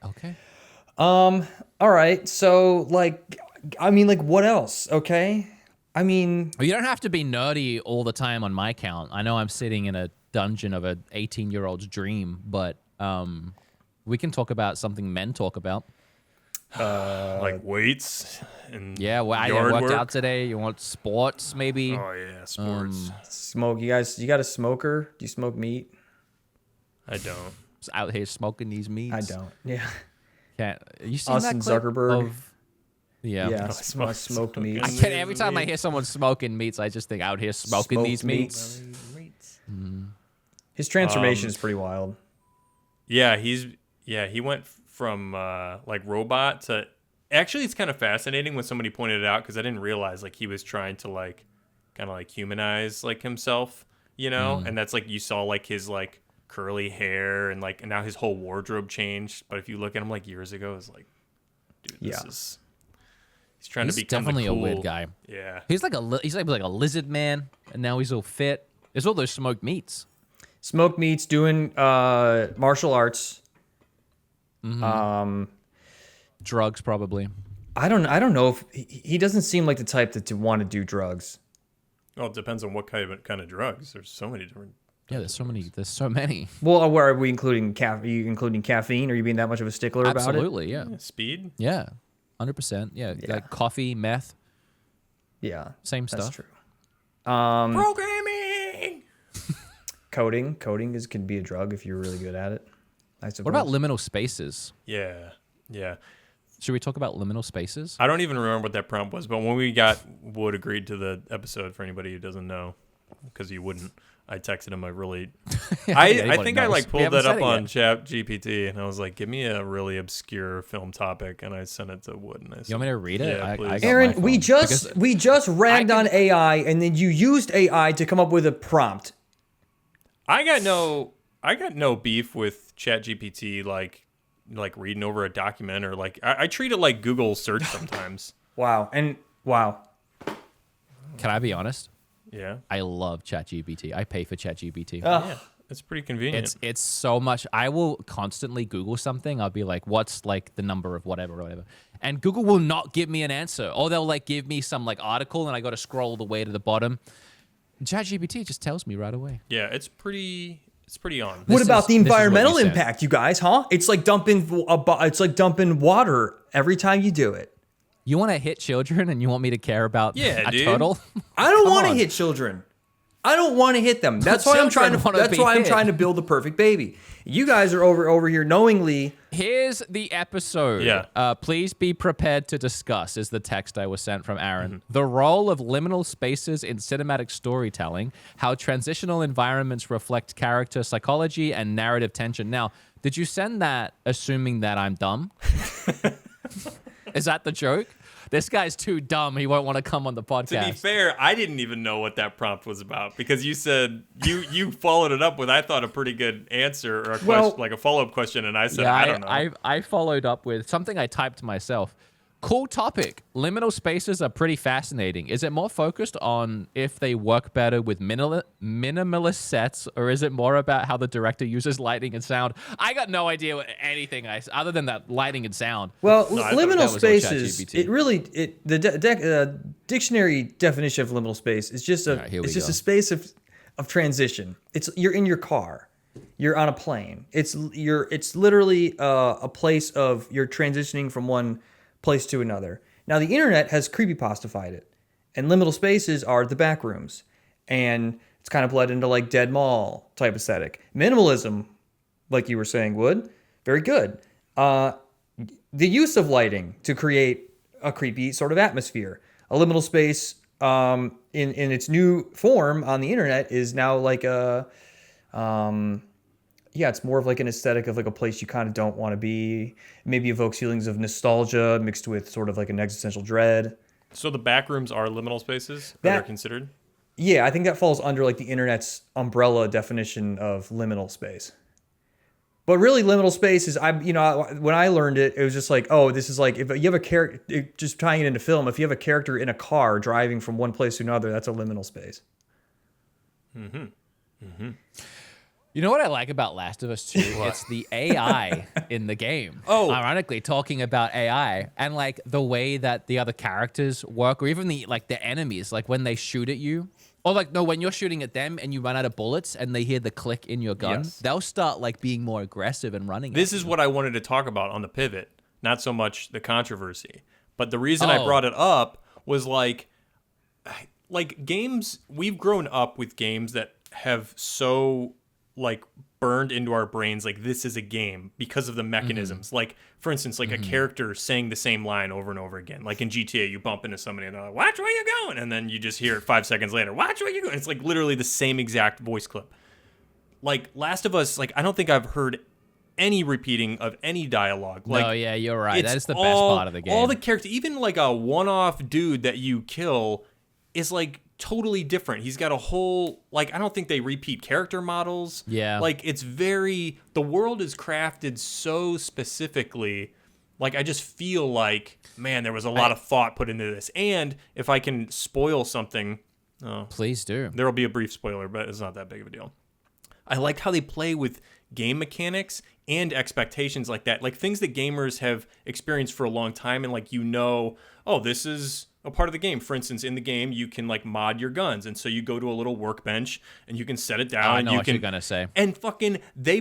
Okay. All right. So, like, I mean, like, what else? Okay. I mean, Well, you don't have to be nerdy all the time on my count. I know I'm sitting in a dungeon of an 18-year-old's dream, but we can talk about something men talk about. Like weights and Yeah, well, I yard worked work. out today. You want sports, maybe? Oh yeah, sports. smoke. You got a smoker? Do you smoke meat? I don't. Just out here smoking these meats. I don't. Yeah. Can't, you seen Us that and clip Zuckerberg. of- yeah. Yeah. smoke- Smoked smoking meats. I can't, every time I hear someone smoking meats, I just think out here smoking Smoked these meats. His transformation is pretty wild. Yeah, he went from like robot to. Actually, it's kind of fascinating when somebody pointed it out because I didn't realize like he was trying to like kind of like humanize like himself, you know, and that's like you saw like his like curly hair and like and now his whole wardrobe changed. But if you look at him like years ago, it's like, dude, this Yeah. is. He's trying He's to become definitely the a cool, weird guy. Yeah. He's like a lizard man, and now he's all fit. There's all those smoked meats. Smoked meats, doing martial arts. Drugs, probably. I don't know if he doesn't seem like the type to want to do drugs. Well, it depends on what kind of drugs. There's so many different. Yeah, there's so many. There's so many. Well, where are we including are you including caffeine? Are you being that much of a stickler about it? Absolutely, yeah. Speed. Yeah, 100%. Yeah, like coffee, meth, Yeah, same that's stuff. true. Programming. Coding can be a drug if you're really good at it. I suppose. What about liminal spaces? Yeah. Yeah. Should we talk about liminal spaces? I don't even remember what that prompt was, but when we got Wood agreed to the episode, for anybody who doesn't know, because you wouldn't, I texted him. I anybody think I knows. like We pulled haven't that said up it on yet. Chat GPT, and I was like, give me a really obscure film topic, and I sent it to Wood. And I said, You want me to read it? Yeah, I please. got my Aaron, phone. we Because- just ragged I on AI, and then you used AI to come up with a prompt. I got no I got no beef with ChatGPT, like reading over a document or like I treat it like Google search sometimes. Wow. And wow. Can I be honest? Yeah. I love ChatGPT. I pay for ChatGPT. Yeah. It's pretty convenient. It's so much. I will constantly Google something. I'll be like, what's like the number of whatever or whatever. And Google will not give me an answer. Or they'll like give me some like article and I got to scroll the way to the bottom. ChatGPT just tells me right away. Yeah, it's pretty on. What about the this is what environmental you said. impact, you guys, huh? It's like dumping water every time you do it. You want to hit children and you want me to care about Yeah, a dude. turtle? I don't Come want to on. hit children. I don't want to hit them. That's why I'm trying to. Children wanna That's be why I'm hit. trying to build the perfect baby. You guys are over here knowingly. Here's the episode. Yeah. Please be prepared to discuss, is the text I was sent from Aaron. The role of liminal spaces in cinematic storytelling, how transitional environments reflect character psychology and narrative tension. Now, did you send that assuming that I'm dumb? Is that the joke? This guy's too dumb. He won't want to come on the podcast. To be fair, I didn't even know what that prompt was about because you said you followed it up with I thought a pretty good answer or a question, like a follow-up question, and I said I don't know. I followed up with something I typed myself. Cool topic. Liminal spaces are pretty fascinating. Is it more focused on if they work better with minimalist sets, or is it more about how the director uses lighting and sound? I got no idea what anything other than that lighting and sound. Well, No, I thought liminal that was all spaces. ChatGPT. The dictionary definition of liminal space is just right, here we it's just go. a space of transition. You're in your car. You're on a plane. It's literally a place of you're transitioning from one place to another. Now the internet has creepypastified it, and liminal spaces are the back rooms, and it's kind of bled into like Dead Mall type aesthetic. Minimalism, like you were saying, Wood, very good. The use of lighting to create a creepy sort of atmosphere. A liminal space in its new form on the internet is now like a it's more of like an aesthetic of like a place you kind of don't want to be. Maybe evokes feelings of nostalgia mixed with sort of like an existential dread. So the back rooms are liminal spaces that are considered? Yeah, I think that falls under like the internet's umbrella definition of liminal space. But really, liminal space is, when I learned it, it was just like, oh, this is like, if you have a character, just tying it into film, if you have a character in a car driving from one place to another, that's a liminal space. You know what I like about Last of Us 2? It's the AI in the game. Oh. Ironically, talking about AI and like the way that the other characters work, or even the enemies, like when they shoot at you, or like no, when you're shooting at them and you run out of bullets and they hear the click in your gun, Yes. they'll start like being more aggressive and running. This at is you. what I wanted to talk about on the pivot, not so much the controversy. But the reason I Oh. brought it up was like games, we've grown up with games that have so like burned into our brains like this is a game because of the mechanisms. Like for instance, like a character saying the same line over and over again. Like in GTA, you bump into somebody and they're like, "Watch where you going," and then you just hear it 5 seconds later, "Watch where you going." It's like literally the same exact voice clip. Like Last of Us, like I don't think I've heard any repeating of any dialogue. Like, no, yeah, you're right. That it's is the best part of the game. All the characters, even like a one-off dude that you kill, is like totally different. He's got a whole I don't think they repeat character models. Yeah. Like it's the world is crafted so specifically. Like I just feel like, man, there was a lot of thought put into this. And if I can spoil something, Please do. there will be a brief spoiler, but it's not that big of a deal. I like how they play with game mechanics and expectations like that. Like things that gamers have experienced for a long time and this is a part of the game. For instance, in the game, you can like mod your guns. And so you go to a little workbench and you can set it down. I and know you what can, you're gonna say. And fucking they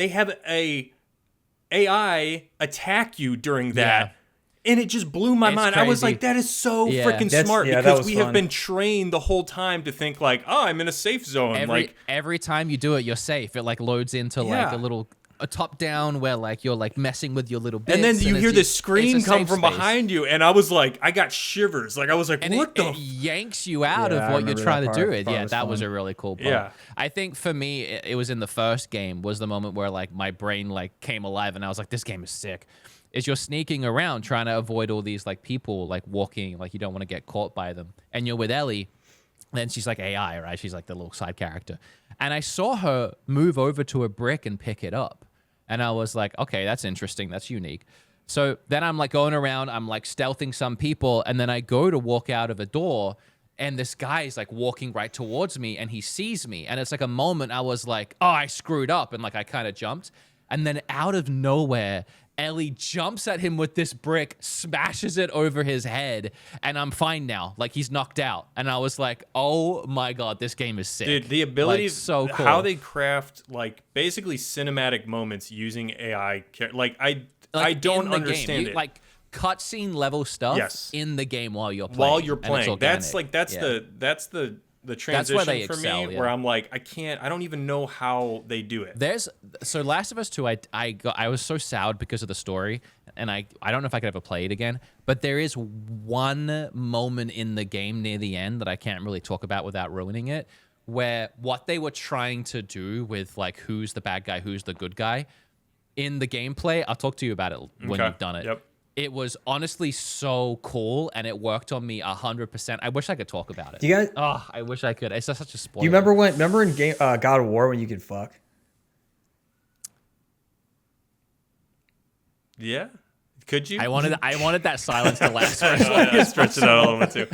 have a AI attack you during that. Yeah. And it just blew my It's mind. I was crazy. like, that is so Yeah. freaking smart that because was we fun. have been trained the whole time to think like, oh, I'm in a safe zone. Every time you do it, you're safe. It like loads into Yeah. like a top down where like you're like messing with your little bits. and then you hear it's this scream it's a come safe from space. behind you, and I was like, I got shivers. Like I was like, And what it yanks you out Yeah, I of what you're remember trying that to do. part. It. Part Yeah, was that was fun. a really cool part. Yeah. I think for me, it was in the first game was the moment where like my brain like came alive and I was like, this game is sick. Is you're sneaking around trying to avoid all these like people like walking, like you don't want to get caught by them. And you're with Ellie Then she's like AI, right? She's like the little side character. And I saw her move over to a brick and pick it up. And I was like, okay, that's interesting. That's unique. So then I'm like going around, I'm like stealthing some people. And then I go to walk out of a door and this guy is like walking right towards me and he sees me. And it's like a moment I was like, oh, I screwed up. And like I kind of jumped. And then out of nowhere, Ellie jumps at him with this brick, smashes it over his head, and I'm fine now. Like, he's knocked out. And I was like, oh my God, this game is sick. Dude, the ability, like, so cool. how they craft, like, basically cinematic moments using AI. Like, I don't understand it. Like, cutscene level stuff in the game while you're playing. While you're playing. That's the transition they for excel, me where I'm like, I don't even know how they do it. So Last of Us 2, I was so soured because of the story, and I don't know if I could ever play it again, but there is one moment in the game near the end that I can't really talk about without ruining it, where what they were trying to do with like who's the bad guy, who's the good guy, in the gameplay, I'll talk to you about it when you've done it. Yep. It was honestly so cool, and it worked on me 100%. I wish I could talk about it. You guys, I wish I could. It's just such a spoiler. do you remember in God of War when you could fuck? Yeah. Could you? I wanted that silence to last for as long I as stretched it out a little bit too.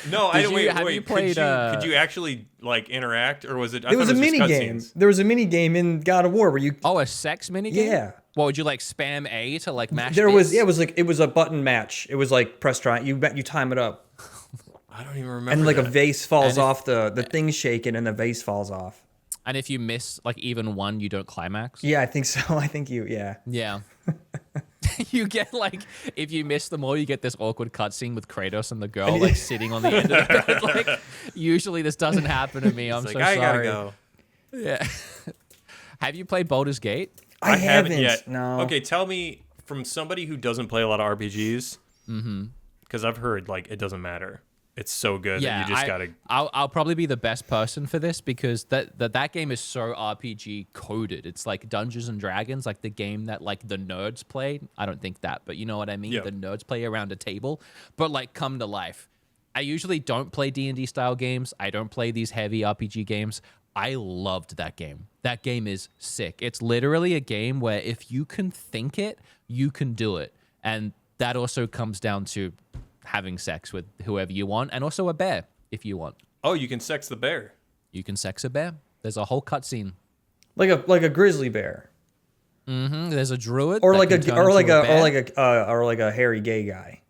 No, I don't. have you played, could you actually like interact, or was it? There was a mini game. There was a mini game in God of War where you. Oh, a sex mini game? Yeah. What would you like spam A to like mash? There bits? was it was a button match. It was like press try. You time it up. I don't even remember. And like that. a vase falls off, the thing's shaking and the vase falls off. And if you miss like even one, you don't climax. Yeah, I think so. I think yeah. Yeah. You get like, if you miss them all, you get this awkward cutscene with Kratos and the girl like sitting on the end of the bed. Like, usually this doesn't happen to me. I'm so I sorry. gotta go. Yeah. Have you played Baldur's Gate? I haven't yet. No. Okay, tell me from somebody who doesn't play a lot of RPGs, because I've heard like it doesn't matter. It's so good that you just gotta. I'll probably be the best person for this because that game is so RPG coded. It's like Dungeons and Dragons, like the game that like the nerds play. I don't think that, but you know what I mean. Yeah. The nerds play around a table, but like come to life. I usually don't play D&D style games. I don't play these heavy RPG games. I loved that game. That game is sick. It's literally a game where if you can think it, you can do it, and that also comes down to having sex with whoever you want, and also a bear if you want. Oh, you can sex the bear. You can sex a bear. There's a whole cutscene. Like a grizzly bear. There's a druid, Or that like can turn into bear. or like a hairy gay guy.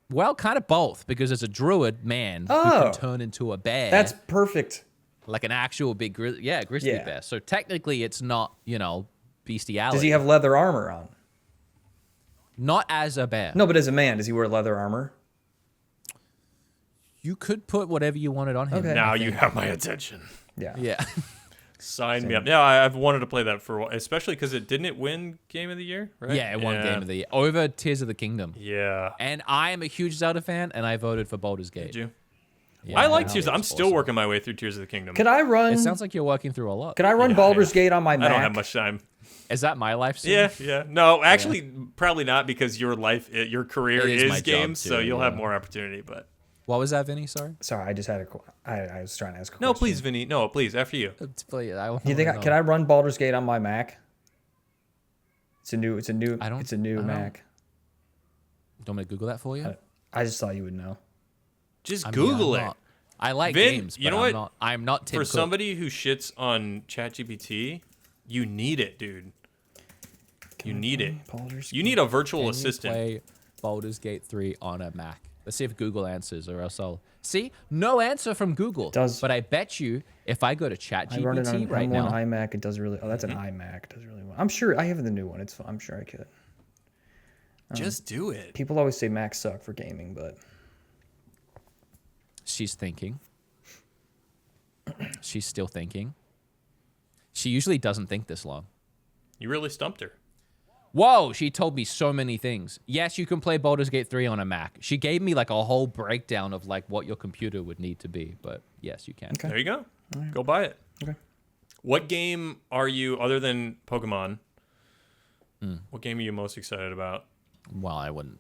Well, kind of both, because there's a druid man who Oh. can turn into a bear. That's perfect. like an actual big grizzly bear. So technically, it's not bestiality. Does he have leather armor on? Not as a bear. No, but as a man, does he wear leather armor? You could put whatever you wanted on him. Okay. Now you have my attention. Yeah. Yeah. Sign me up. Yeah, I've wanted to play that for a while, especially because didn't it win Game of the Year? Right? Yeah, it won Game of the Year over Tears of the Kingdom. Yeah. And I am a huge Zelda fan, and I voted for Baldur's Gate. Did you? Yeah, I like no, Tears. it's I'm still awesome. working my way through Tears of the Kingdom. Could I run? It sounds like you're working through a lot. Could I run Yeah, Baldur's yeah. Gate on my Mac? I don't have much time. Is that my life soon? Yeah. No, actually, probably not, because your your career It is my is job games, so too, you'll yeah. have more opportunity. But What was that, Vinny? Sorry. Sorry, I just had I was trying to ask a no, question. please, Vinny. No, please. After you. Do you think can I run Baldur's Gate on my Mac? It's a new Mac. Do you want me to Google that for you? I just thought you would know. Just I mean, Google I'm it. not- I like Vin, games, but you know I'm what? not Tim For Cook. somebody who shits on ChatGPT, you need it, dude. You need it. Baldur's You need a virtual Can you assistant. play Baldur's Gate 3 on a Mac? Let's see if Google answers, or else I'll see. No answer from Google. Does- but I bet you if I go to I run it on ChatGPT right M1 now, iMac. It does really. Oh, that's an iMac. It does really well. I'm sure I have the new one. I'm sure I could. Just do it. People always say Macs suck for gaming, but she's thinking. She's still thinking. She usually doesn't think this long. You really stumped her. Whoa, she told me so many things. Yes, you can play Baldur's Gate 3 on a Mac. She gave me like a whole breakdown of like what your computer would need to be, but yes, you can. Okay. There you go. Go buy it. Okay. What game are you, other than Pokemon, what game are you most excited about? Well, I don't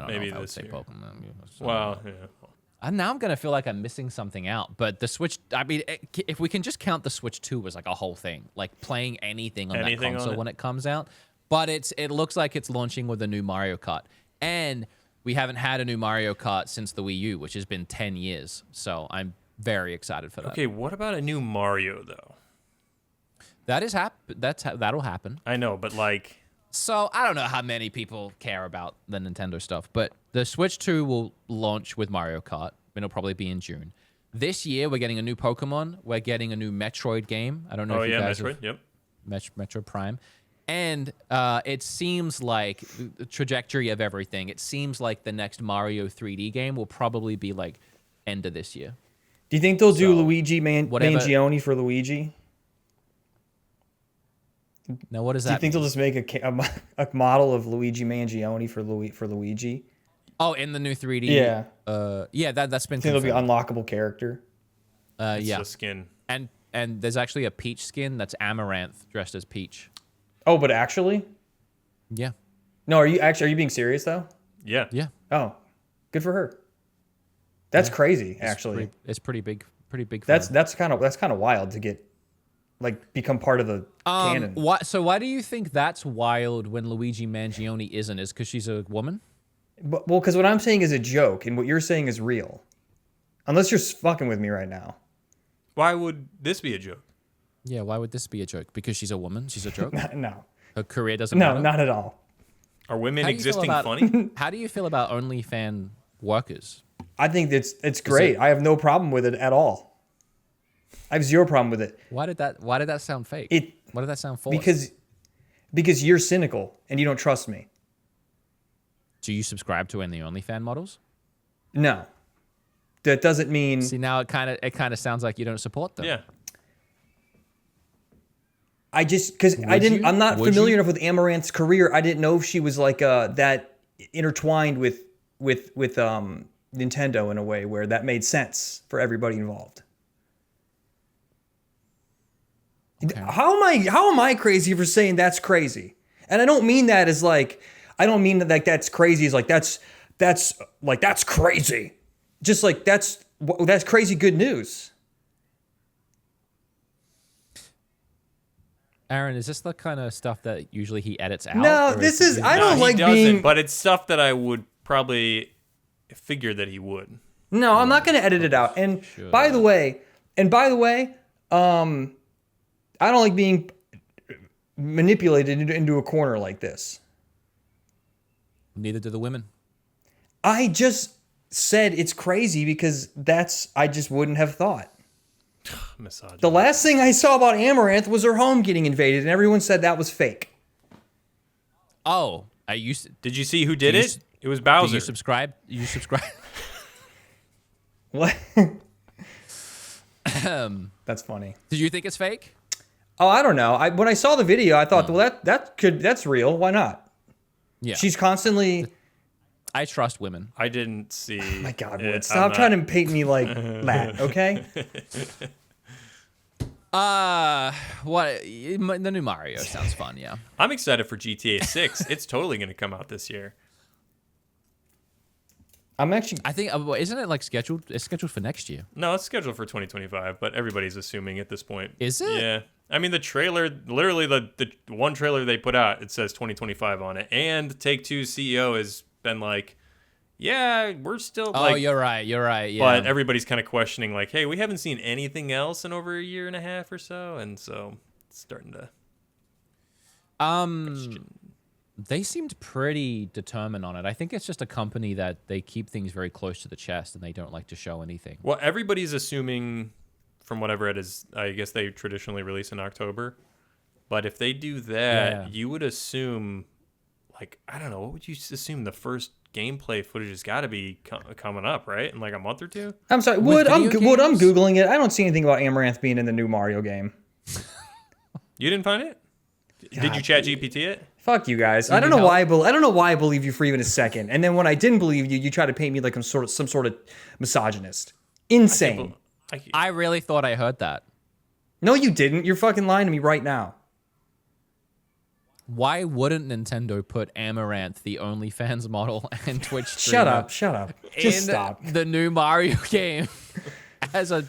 Maybe know if I would this say year. Pokemon. Well, yeah. And now I'm gonna feel like I'm missing something out. But the Switch, I mean, if we can just count the Switch 2 as like a whole thing, like playing anything on that console when it comes out. But it looks like it's launching with a new Mario Kart, and we haven't had a new Mario Kart since the Wii U, which has been 10 years. So I'm very excited for that. Okay, what about a new Mario though? That'll happen. I know, but like. So I don't know how many people care about the Nintendo stuff, but the Switch 2 will launch with Mario Kart. It'll probably be in June. This year, we're getting a new Pokemon. We're getting a new Metroid game. I don't know if you guys Metroid, have Metroid Prime. And it seems like the trajectory of everything, it seems like the next Mario 3D game will probably be like end of this year. Do you think they'll do Luigi whatever. Mangione for Luigi? Now, what does that Do you think mean? they'll just make a model of Luigi Mangione for Luigi? Oh, in the new 3D? Yeah. Yeah, that's been I think it'll be an confirmed. unlockable character. Yeah. A skin. And there's actually a Peach skin that's Amaranth dressed as Peach. Oh, but actually? Yeah. No, are you being serious though? Yeah. Yeah. Oh, good for her. That's crazy, actually. It's pretty big. Pretty big. That's kind of wild to get become part of the canon. Why do you think that's wild when Luigi Mangione isn't? Is because she's a woman? Well, because what I'm saying is a joke, and what you're saying is real. Unless you're fucking with me right now. Why would this be a joke? Yeah, why would this be a joke? Because she's a woman? She's a joke? No. Her career doesn't matter? No, not at all. Are women How do you feel existing about- funny? How do you feel about OnlyFans workers? I think it's great. I have no problem with it at all. I have zero problem with it. Why did that sound fake? Why did that sound false? Because you're cynical and you don't trust me. Do you subscribe to any OnlyFans models? No. That doesn't mean See, now it kind of sounds like you don't support them. Yeah. I just because I'm not familiar enough with Amaranth's career. I didn't know if she was like that intertwined with Nintendo in a way where that made sense for everybody involved. Okay. How am I crazy for saying that's crazy? And I don't mean that as like I don't mean that like that's crazy as like that's crazy. Just like that's crazy good news. Aaron, is this the kind of stuff that usually he edits out? No, or this it is usually- I don't he like doesn't, being. but it's stuff that I would probably figure that he would. No, I'm not going to edit it out. And by the way, I don't like being manipulated into a corner like this. Neither do the women. I just said it's crazy because I just wouldn't have thought. Massage. The last thing I saw about Amaranth was her home getting invaded, and everyone said that was fake. Oh, I used to. Did you see who did Do you it? It was Bowser. Do you subscribe? You subscribe? What? That's funny. Did you think it's fake? Oh, I don't know. When I saw the video, I thought, well, that's real. Why not? Yeah. She's constantly. I trust women. I didn't see. Oh my God, it. Wood, stop trying to paint me like that, okay? What the new Mario sounds fun, yeah. I'm excited for GTA 6. It's totally going to come out this year. I'm actually. I think isn't it like scheduled? It's scheduled for next year. No, it's scheduled for 2025, but everybody's assuming at this point. Is it? Yeah. I mean, the trailer, literally the one trailer they put out, it says 2025 on it. And Take-Two's CEO has been like, yeah, we're still Oh, you're right. Yeah. But everybody's kind of questioning like, hey, we haven't seen anything else in over a year and a half or so. And so it's starting to question. They seemed pretty determined on it. I think it's just a company that they keep things very close to the chest and they don't like to show anything. Well, everybody's assuming from whatever it is, I guess they traditionally release in October. But if they do that, you would assume, like, I don't know, what would you assume the first gameplay footage has got to be coming up, right? In like a month or two? I'm sorry, With Wood. I'm video games? Googling it. I don't see anything about Amaranth being in the new Mario game. You didn't find it? Did you chat GPT it? Fuck you guys. I don't know why. I don't know why I believe you for even a second. And then when I didn't believe you, you try to paint me like I'm some sort of misogynist. Insane. I really thought I heard that. No, you didn't. You're fucking lying to me right now. Why wouldn't Nintendo put Amaranth, the OnlyFans model and Twitch streamer, Shut up. Just in stop. the new Mario game as a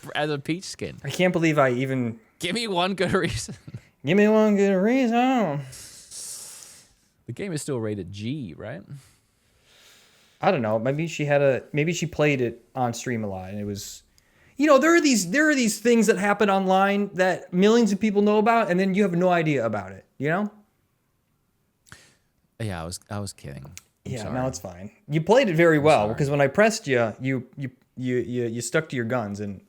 Peach skin? I can't believe I even... Give me one good reason. Give me one good reason. The game is still rated G, right? I don't know. Maybe she played it on stream a lot, and it was... there are these things that happen online that millions of people know about, and then you have no idea about it, Yeah, I was kidding. I'm sorry. No, it's fine. You played it very well, because when I pressed you stuck to your guns, and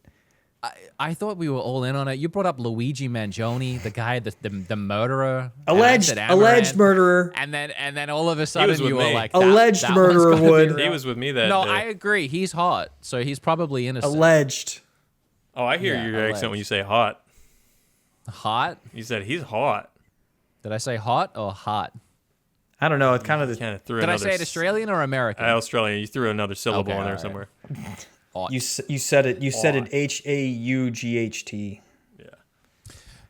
I thought we were all in on it. You brought up Luigi Mangione, the guy, the murderer, alleged murderer, and then all of a sudden you were me. like, alleged that murderer would. He was with me that No, day. I agree. He's hot, so he's probably innocent. Alleged. Oh, I hear Yeah, your alleged. accent when you say hot. Hot? You said he's hot. Did I say hot or hot? I don't know. It's kind of the... Kind of threw Did I another say it Australian or American? Australian. You threw another syllable Okay, in there all right. somewhere. Hot. You said it. You said it. HAUGHT. Yeah.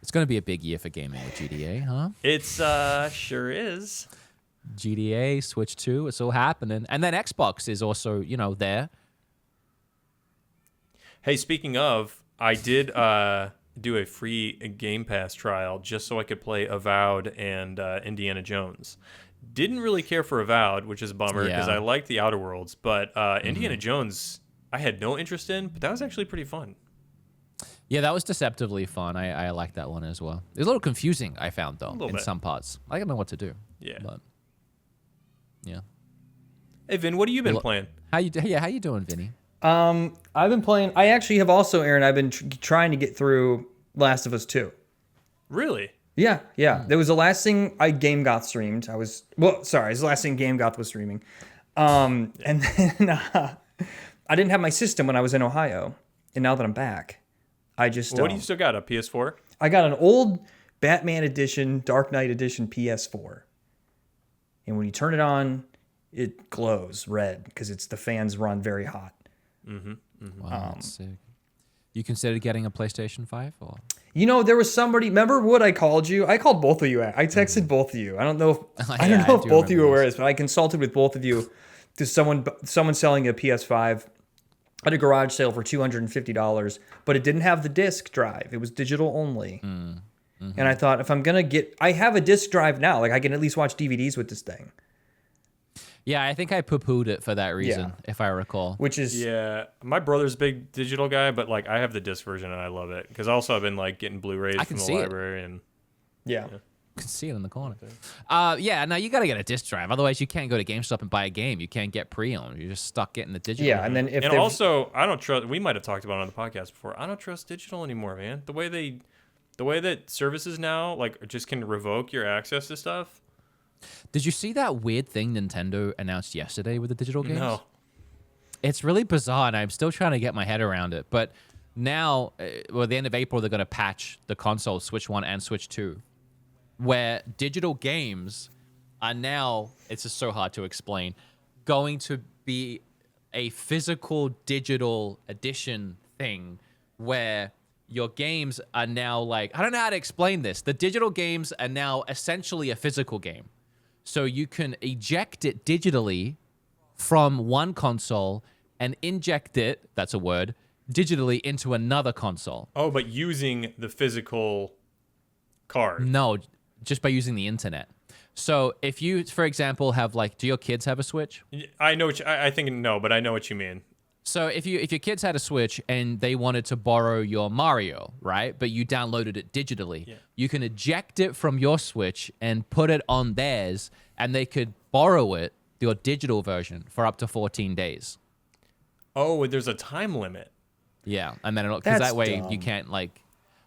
It's going to be a big year for gaming with GDA, huh? It's sure is. GDA, Switch 2, it's all happening. And then Xbox is also, there. Hey, speaking of, I did do a free Game Pass trial just so I could play Avowed and Indiana Jones. Didn't really care for Avowed, which is a bummer because Yeah. I like the Outer Worlds, but Indiana Jones I had no interest in, but that was actually pretty fun. Yeah, that was deceptively fun. I like that one as well. It was a little confusing, I found, though, in bit. some parts. I didn't know what to do. Yeah. But, yeah. Hey, Vin, what have you been playing? How you doing, Vinny? I've been playing. I actually have also, Aaron. I've been trying to get through Last of Us 2. Really? Yeah. That was the last thing Game Goth streamed. It was the last thing Game Goth was streaming. And then I didn't have my system when I was in Ohio, and now that I'm back, I just What do you still got? A PS4? I got an old Batman edition, Dark Knight edition PS4, and when you turn it on, it glows red because it's the fans run very hot. Wow, that's sick. You considered getting a PlayStation 5? Or? There was somebody. Remember what I called you? I called both of you. I texted both of you. I don't know if I don't know if do both of you remember are aware of this, but I consulted with both of you. To someone selling a PS5 at a garage sale for $250, but it didn't have the disc drive. It was digital only. And I thought, if I'm gonna I have a disc drive now. Like I can at least watch DVDs with this thing. Yeah, I think I poo-pooed it for that reason, Yeah. if I recall. Which is Yeah, my brother's a big digital guy, but like I have the disc version and I love it because also I've been like getting Blu-rays I from can the see it. library and yeah. You can see it in the corner. Yeah, now you got to get a disc drive. Otherwise, you can't go to GameStop and buy a game. You can't get pre-owned. You're just stuck getting the digital. Yeah, and then if and they've- also I don't trust. We might have talked about it on the podcast before. I don't trust digital anymore, man. The way that services now like just can revoke your access to stuff. Did you see that weird thing Nintendo announced yesterday with the digital games? No. It's really bizarre, and I'm still trying to get my head around it. But now, at the end of April, they're going to patch the console, Switch 1 and Switch 2, where digital games are now, it's just so hard to explain, going to be a physical digital edition thing where your games are now like, I don't know how to explain this. The digital games are now essentially a physical game. So you can eject it digitally from one console and inject it, that's a word, digitally into another console. Oh, but using the physical card. No, just by using the internet. So if you, for example, have like, do your kids have a Switch? I know. I think no, but I know what you mean. So if your kids had a Switch and they wanted to borrow your Mario, right? But you downloaded it digitally, you can eject it from your Switch and put it on theirs, and they could borrow it, your digital version, for up to 14 days. Oh, there's a time limit. Yeah, and then because That's that way dumb. you can't like.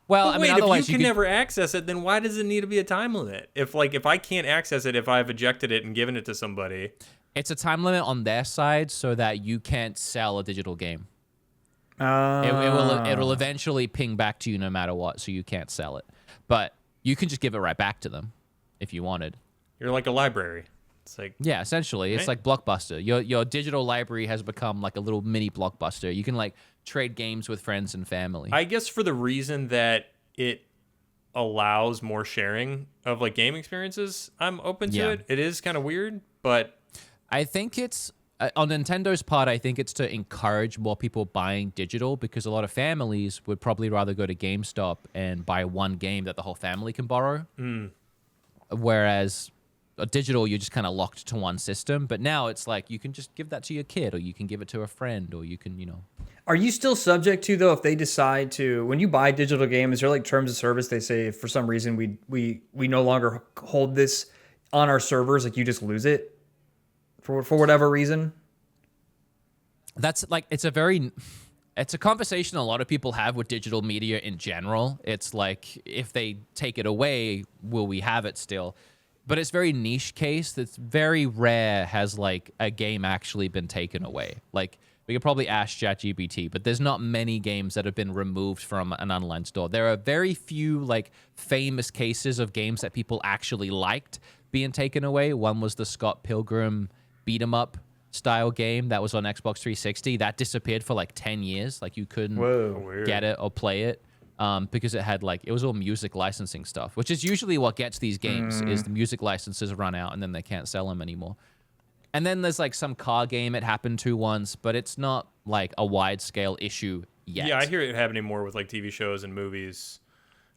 Well, But I wait, mean, otherwise if you can never access it, then why does it need to be a time limit? If I can't access it, if I've ejected it and given it to somebody. It's a time limit on their side so that you can't sell a digital game. It'll eventually ping back to you no matter what, so you can't sell it. But you can just give it right back to them if you wanted. You're like a library. It's like Yeah, essentially, it's like Blockbuster. Your digital library has become like a little mini Blockbuster. You can like trade games with friends and family. I guess for the reason that it allows more sharing of like game experiences, I'm open to Yeah. it. It is kind of weird, but I think it's on Nintendo's part. I think it's to encourage more people buying digital because a lot of families would probably rather go to GameStop and buy one game that the whole family can borrow. Whereas a digital, you're just kind of locked to one system. But now it's like you can just give that to your kid, or you can give it to a friend, or you can, Are you still subject to, though, if they decide to, when you buy digital games, is there like terms of service? They say if for some reason we no longer hold this on our servers, like you just lose it for whatever reason. That's like it's a conversation a lot of people have with digital media in general. It's like, if they take it away, will we have it still? But it's very niche case. That's very rare has like a game actually been taken away. Like, we could probably ask ChatGPT, but there's not many games that have been removed from an online store. There are very few like famous cases of games that people actually liked being taken away. One was the Scott Pilgrim beat 'em up style game that was on Xbox 360. That disappeared for like 10 years. Like, you couldn't weird. get it or play it. Because it was all music licensing stuff, which is usually what gets these games, is the music licenses run out and then they can't sell them anymore. And then there's like some car game it happened to once, but it's not like a wide scale issue yet. Yeah, I hear it happening more with like TV shows and movies.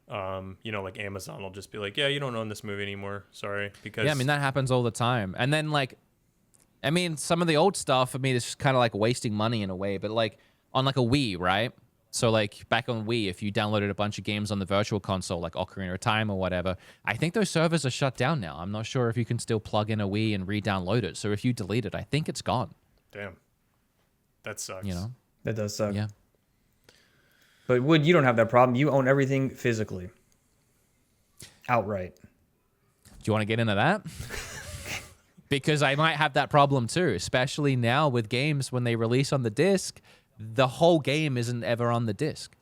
Like Amazon will just be like, yeah, you don't own this movie anymore. Sorry. Because Yeah, I mean, that happens all the time. And then some of the old stuff, it's just kind of like wasting money in a way, but like on like a Wii, right? So like back on Wii, if you downloaded a bunch of games on the virtual console, like Ocarina of Time or whatever, I think those servers are shut down now. I'm not sure if you can still plug in a Wii and re-download it. So if you delete it, I think it's gone. Damn. That sucks. That does suck. Yeah. But Wood, you don't have that problem. You own everything physically, outright. Do you want to get into that? Because I might have that problem too, especially now with games when they release on the disc. The whole game isn't ever on the disc.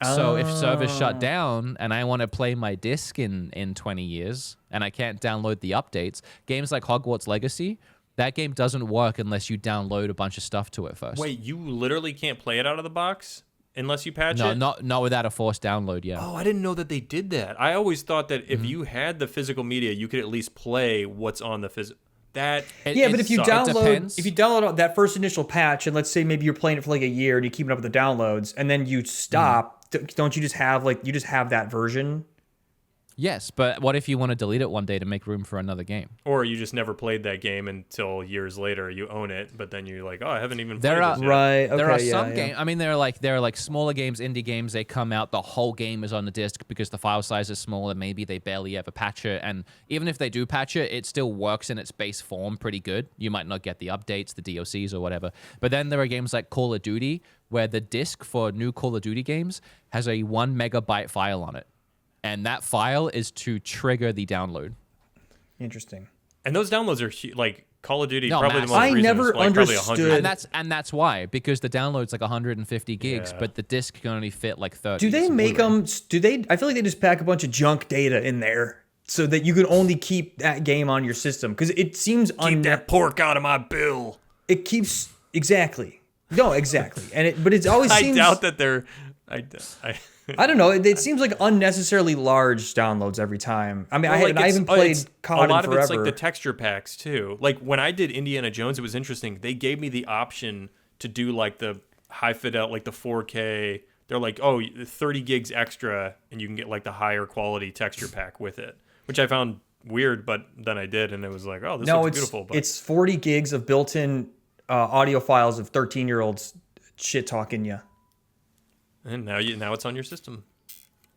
So if servers shut down and I want to play my disc in 20 years and I can't download the updates, games like Hogwarts Legacy, that game doesn't work unless you download a bunch of stuff to it first. Wait, you literally can't play it out of the box unless you patch No, it? not without a forced download, yeah. Oh, I didn't know that they did that. I always thought that if you had the physical media, you could at least play what's on the physical. But if you sucks. download that first initial patch, and let's say maybe you're playing it for like a year and you keep up with the downloads, and then you stop, don't you just have that version? Yes, but what if you want to delete it one day to make room for another game? Or you just never played that game until years later. You own it, but then you're like, oh, I haven't even played There are this yet. Right. Okay, there are yeah, some yeah. games. I mean, there are like smaller games, indie games. They come out, the whole game is on the disc because the file size is small, and maybe they barely ever patch it. And even if they do patch it, it still works in its base form pretty good. You might not get the updates, the DLCs, or whatever. But then there are games like Call of Duty, where the disc for new Call of Duty games has a 1 megabyte file on it. And that file is to trigger the download. Interesting. And those downloads are like Call of Duty, No, probably the massive. most I recent never is, like, probably understood- 100. And that's why, because the download's like 150 gigs, Yeah. but the disc can only fit like 30. Do they make them? I feel like they just pack a bunch of junk data in there so that you can only keep that game on your system, because it seems Keep that pork out of my bill. It keeps exactly. No, exactly. But it always I seems. doubt that they're. I don't know. It seems like unnecessarily large downloads every time. I mean, Well, I haven't played COD a lot in of it's forever. like the texture packs too. Like when I did Indiana Jones, it was interesting. They gave me the option to do like the high fidel, like the 4K. They're like, oh, 30 gigs extra, and you can get like the higher quality texture pack with it, which I found weird. But then I did, and it was like, oh, this looks beautiful. But it's 40 gigs of built-in audio files of 13-year-olds shit talking you. and now it's on your system.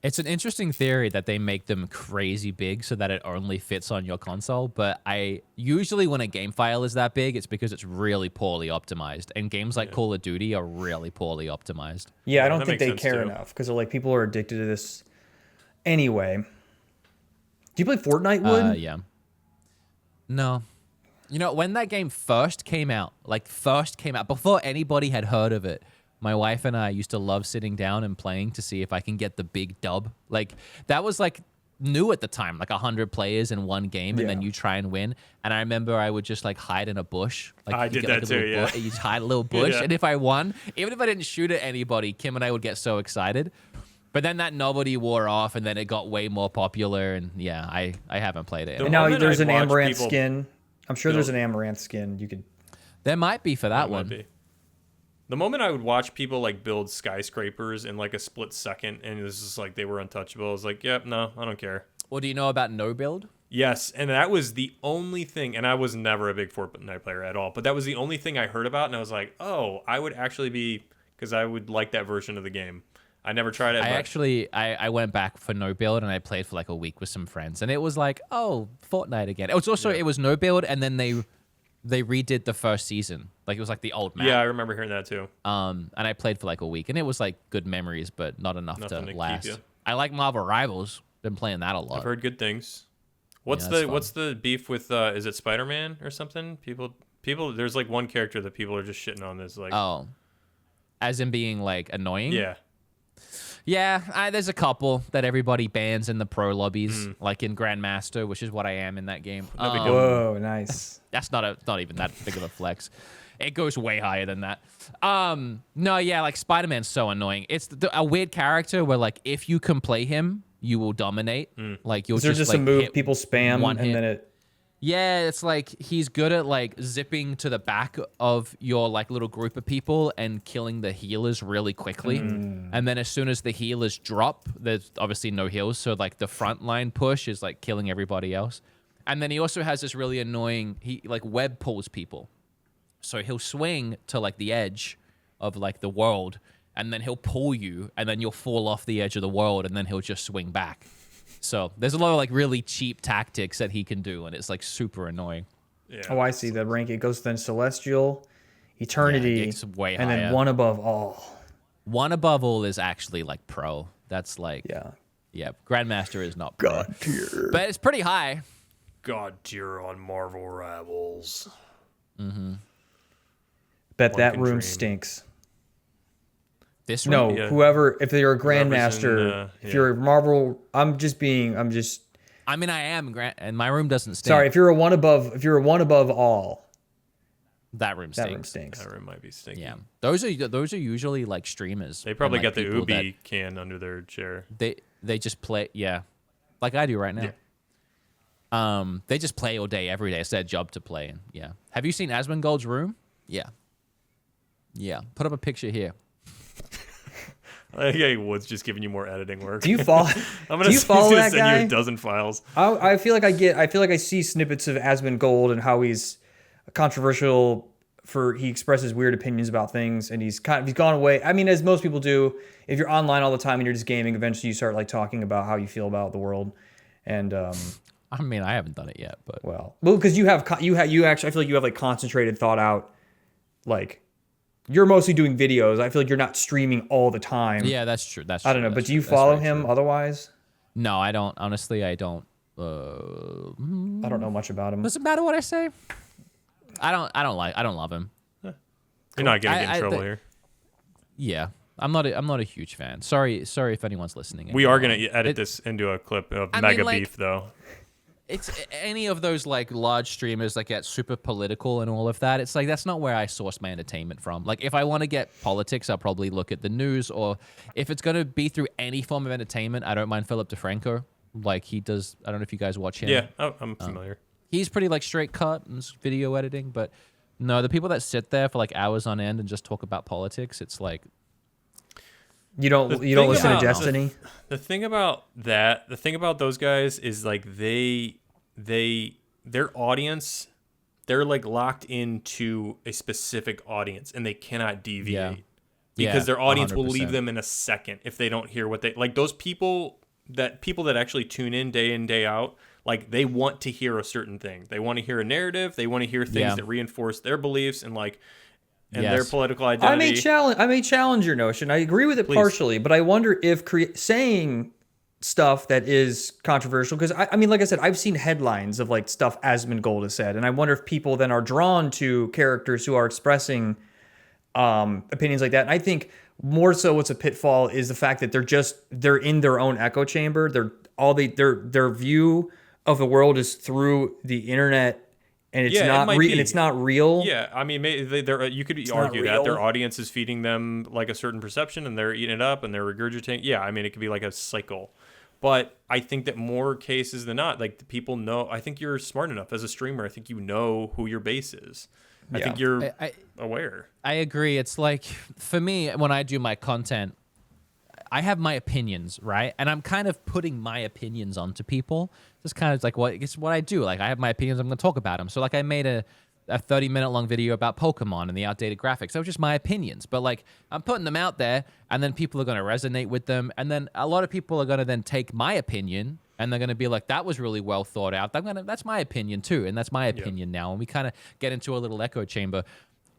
It's an interesting theory that they make them crazy big so that it only fits on your console. But usually when a game file is that big, it's because it's really poorly optimized. And games like Call of Duty are really poorly optimized. Yeah, I don't that think makes they sense, care too. enough, because like people are addicted to this. Anyway, do you play Fortnite, Wood? Yeah. No. When that game first came out, before anybody had heard of it, my wife and I used to love sitting down and playing to see if I can get the big dub. Like, that was like new at the time, like 100 players in one game, and then Yeah. you try and win. And I remember I would just like hide in a bush. Like, I you did get, like, that a little too, yeah. You just hide a little bush, Yeah. and if I won, even if I didn't shoot at anybody, Kim and I would get so excited. But then that novelty wore off, and then it got way more popular. And yeah, I haven't played it. And now moment there's I'd an watch Amaranth people skin. I'm sure there's an Amaranth skin. You could. There might be for that Might one. be. The moment I would watch people like build skyscrapers in like a split second, and it was just like they were untouchable. I was like, yep, no, I don't care. What do you know about no build? Yes, and that was the only thing, and I was never a big Fortnite player at all, but that was the only thing I heard about, and I was like, oh, I would actually be, because I would like that version of the game. I never tried it. I went back for no build, and I played for like a week with some friends, and it was like, oh, Fortnite again. It was also it was no build, and then they redid the first season. Like it was like the old map. Yeah, I remember hearing that too. And I played for like a week, and it was like good memories, but not enough Nothing to to last. keep you. I like Marvel Rivals. Been playing that a lot. I've heard good things. What's Yeah, that's what's the beef with is it Spider-Man or something? People there's like one character that people are just shitting on this like Oh, as in being like annoying. yeah. Yeah, there's a couple that everybody bans in the pro lobbies, like in Grandmaster, which is what I am in that game. No big deal. Whoa, nice. That's not even that big of a flex. It goes way higher than that. No, yeah, like Spider-Man's so annoying. It's a weird character where like if you can play him, you will dominate. Like you'll Is there just like, a move hit people spam one and hit. then it? Yeah, it's like he's good at like zipping to the back of your like little group of people and killing the healers really quickly. And then as soon as the healers drop, there's obviously no heals. So like the front line push is like killing everybody else. And then he also has this really annoying, he like web pulls people. So he'll swing to like the edge of like the world and then he'll pull you and then you'll fall off the edge of the world and then he'll just swing back. So there's a lot of like really cheap tactics that he can do, and it's like super annoying. Yeah. Oh, I see the rank. It goes then Celestial, Eternity, Yeah, it gets way and then higher. one above all. One above all is actually like pro. That's like yeah. Grandmaster is not pro, God tier. but it's pretty high. God tier on Marvel Rivals. Bet One that can room dream. stinks. This No, room, Yeah. whoever. If you're a Whoever's Grandmaster, in, if you're a Marvel, I'm just. I mean, I am and my room doesn't stink. Sorry, if you're a one above all, that room that stinks. room stinks. That room might be stinky. Yeah, those are usually like streamers. They probably and, like, got the people that Ubi can under their chair. They just play, yeah, like I do right now. Yeah. They just play all day, every day. It's their job to play. And yeah, have you seen Asmongold's room? Yeah. Put up a picture here. I think Wood's just giving you more editing work. Do you follow? I'm do you follow that send you guy? a dozen files. I feel like I see snippets of Asmongold and how he's controversial. He expresses weird opinions about things, and he's gone away. I mean, as most people do, if you're online all the time and you're just gaming, eventually you start like talking about how you feel about the world. And I mean, I haven't done it yet, but well, because you actually, I feel like you have like concentrated, thought out, like you're mostly doing videos. I feel like you're not streaming all the time. yeah, that's true. That's I don't true, know, that's but do you true, that's follow very him true. otherwise? No, I don't. Honestly, I don't. I don't know much about him. Does it matter what I say? I don't love him. You're not going to get in I- trouble the- here. Yeah, I'm not a huge fan. Sorry if anyone's listening. We are going anymore. to edit this into a clip of I mean, Mega like- Beef, though. It's any of those like large streamers that get super political and all of that. It's like that's not where I source my entertainment from. Like if I want to get politics, I'll probably look at the news, or if it's gonna be through any form of entertainment, I don't mind Philip DeFranco. Like he does. I don't know if you guys watch him. Yeah, I'm familiar. He's pretty like straight cut and video editing, but no, the people that sit there for like hours on end and just talk about politics, it's like You don't thing listen to about- Destiny? The thing about those guys is like their audience, they're like locked into a specific audience and they cannot deviate because Yeah, their audience will 100%. leave them in a second if they don't hear what they like. Those people that actually tune in, day out, like they want to hear a certain thing. They want to hear a narrative. They want to hear things Yeah. that reinforce their beliefs and like their Yes. political I identity. may challenge your notion. I agree with it Please. partially, but I wonder if saying stuff that is controversial, because I mean, like I said, I've seen headlines of like stuff Asmongold has said, and I wonder if people then are drawn to characters who are expressing opinions like that. And I think more so what's a pitfall is the fact that they're in their own echo chamber. Their view of the world is through the internet and it's Yeah, it not might and be. it's not real. Yeah, I mean, you could not argue that their real. audience is feeding them like a certain perception, and they're eating it up and they're regurgitating. Yeah, I mean, it could be like a cycle. But I think that more cases than not, like the people know. I think you're smart enough as a streamer. I think you know who your base is. I Yeah. think you're I aware. I agree. It's like, for me, when I do my content, I have my opinions, right? And I'm kind of putting my opinions onto people. Just kind of like it's what I do. Like, I have my opinions. I'm going to talk about them. So like, I made a 30-minute long video about Pokemon and the outdated graphics. That was just my opinions. But like, I'm putting them out there, and then people are going to resonate with them. And then a lot of people are going to then take my opinion, and they're going to be like, that was really well thought out. That's my opinion too. And that's my opinion now. And we kind of get into a little echo chamber.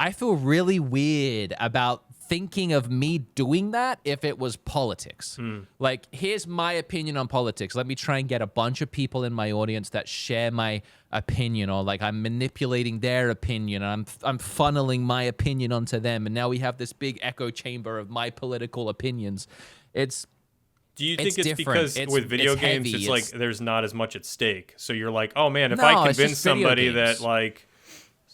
I feel really weird about thinking of me doing that if it was politics. Like, here's my opinion on politics. Let me try and get a bunch of people in my audience that share my opinion, or like I'm manipulating their opinion. I'm funneling my opinion onto them, and now we have this big echo chamber of my political opinions. Do you think it's different. because with video it's games, heavy. it's like there's not as much at stake? So you're like, oh man, if No, I it's convince just video somebody games. that like,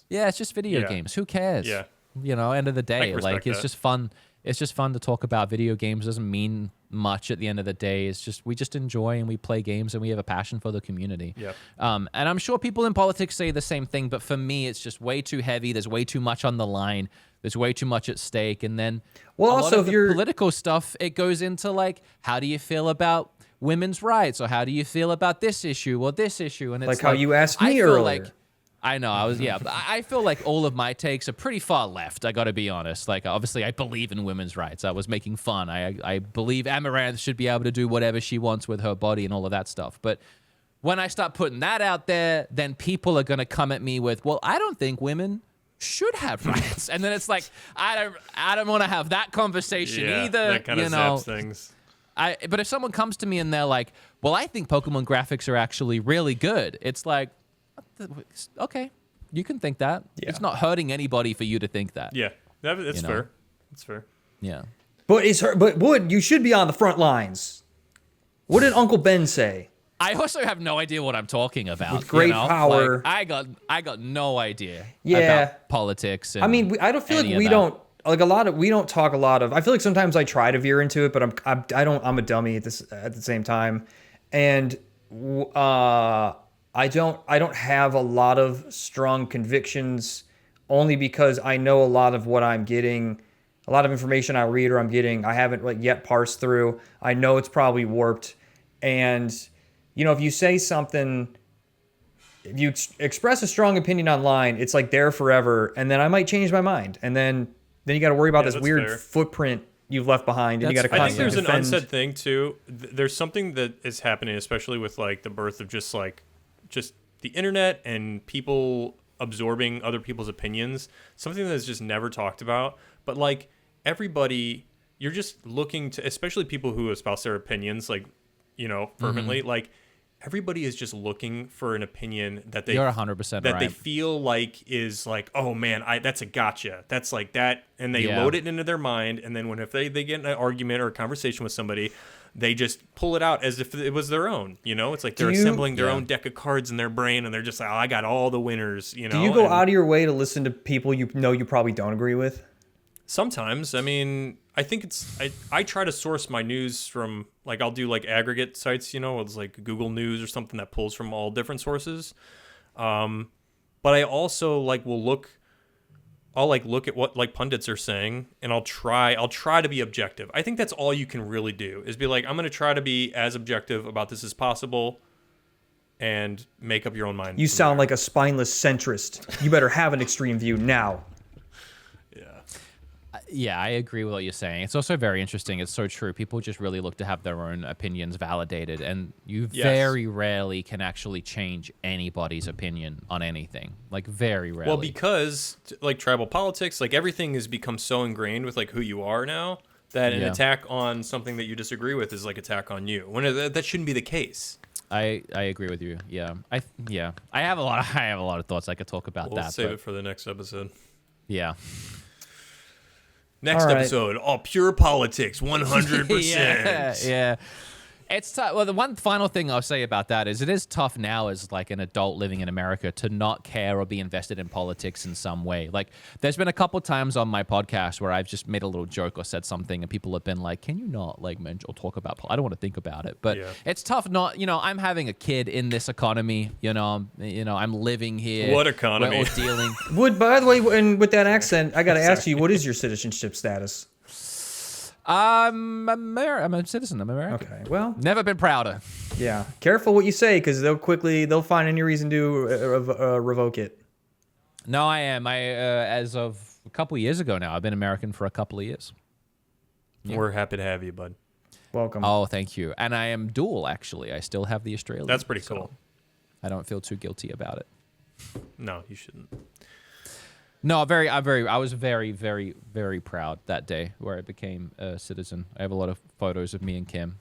Yeah, it's just video Yeah. games. Who cares? Yeah. End of the day, can like, respect it's that. just fun. It's just fun to talk about video games. It doesn't mean much at the end of the day. It's just, we just enjoy and we play games, and we have a passion for the community. Yep. And I'm sure people in politics say the same thing, but for me, it's just way too heavy. There's way too much on the line. There's way too much at stake. And then Well, a lot also, of if the you're- political stuff, it goes into like, how do you feel about women's rights, or how do you feel about this issue or this issue? And it's Like how you asked me I feel earlier. like, I know, but I feel like all of my takes are pretty far left. I got to be honest. Like, obviously, I believe in women's rights. I was making fun. I believe Amaranth should be able to do whatever she wants with her body and all of that stuff. But when I start putting that out there, then people are going to come at me with, well, I don't think women should have rights. And then it's like, I don't want to have that conversation either. that kind of zaps things. But if someone comes to me and they're like, well, I think Pokemon graphics are actually really good, it's like, okay, you can think that. Yeah. It's not hurting anybody for you to think that. Yeah, it's You know. fair. It's fair. Yeah. But Wood, you should be on the front lines. What did Uncle Ben say? I also have no idea what I'm talking about. With great power. Like, I got no idea Yeah. about politics. And I mean, I don't feel any like of we that. don't like we don't talk a lot of. I feel like sometimes I try to veer into it, but I'm a dummy at the same time, and I don't have a lot of strong convictions, only because I know a lot of what I'm getting, a lot of information I read or I'm getting, I haven't like yet parsed through. I know it's probably warped, and if you say something, if you express a strong opinion online, it's like there forever, and then I might change my mind, and then you got to worry about this that's weird fair. footprint you've left behind, and you got to That's I think constantly there's an defend. unsaid thing too. There's something that is happening, especially with like the birth of just the internet and people absorbing other people's opinions. Something that's just never talked about. But like everybody, you're just looking to, especially people who espouse their opinions, like fervently. Like everybody is just looking for an opinion that You're 100% that right. they feel like is like, oh man, that's a gotcha. That's like that, and they Yeah. load it into their mind, and then if they get in an argument or a conversation with somebody, they just pull it out as if it was their own. It's like they're assembling their own deck of cards in their brain, and they're just like, oh, I got all the winners. Do you go and out of your way to listen to people you probably don't agree with? Sometimes, I mean, I think I try to source my news from, like, I'll do like aggregate sites, it's like Google News or something that pulls from all different sources. But I also I'll look at what like pundits are saying, and I'll try to be objective. I think that's all you can really do, is be like, I'm going to try to be as objective about this as possible and make up your own mind. You from sound there. like a spineless centrist. You better have an extreme view now. Yeah, I agree with what you're saying. It's also very interesting. It's so true. People just really look to have their own opinions validated, and you Yes. very rarely can actually change anybody's opinion on anything. Like, very rarely. Well, because like tribal politics, like everything has become so ingrained with like who you are now, that an Yeah. attack on something that you disagree with is like attack on you. When that shouldn't be the case. I agree with you. Yeah. I have a lot of thoughts I could talk about We'll that. save but it for the next episode. yeah. Next All right. episode, all pure politics, 100%. Yeah. It's tough. Well, the one final thing I'll say about that is it is tough now as like an adult living in America to not care or be invested in politics in some way. Like there's been a couple times on my podcast where I've just made a little joke or said something and people have been like, can you not like mention or talk about I don't want to think about it. But it's tough not, I'm having a kid in this economy, I'm living here. What economy? We're all dealing. By the way, and with that accent, I got to ask you, what is your citizenship status? I'm a citizen. I'm American. Okay, well, never been prouder. Yeah, careful what you say because they'll find any reason to revoke it. No, I am. As of a couple of years ago now, I've been American for a couple of years. Yeah. We're happy to have you, bud. Welcome. Oh, thank you. And I am dual, actually. I still have the Australian. That's pretty cool. I don't feel too guilty about it. No, you shouldn't. No, I was very, very, very proud that day where I became a citizen. I have a lot of photos of me and Kim.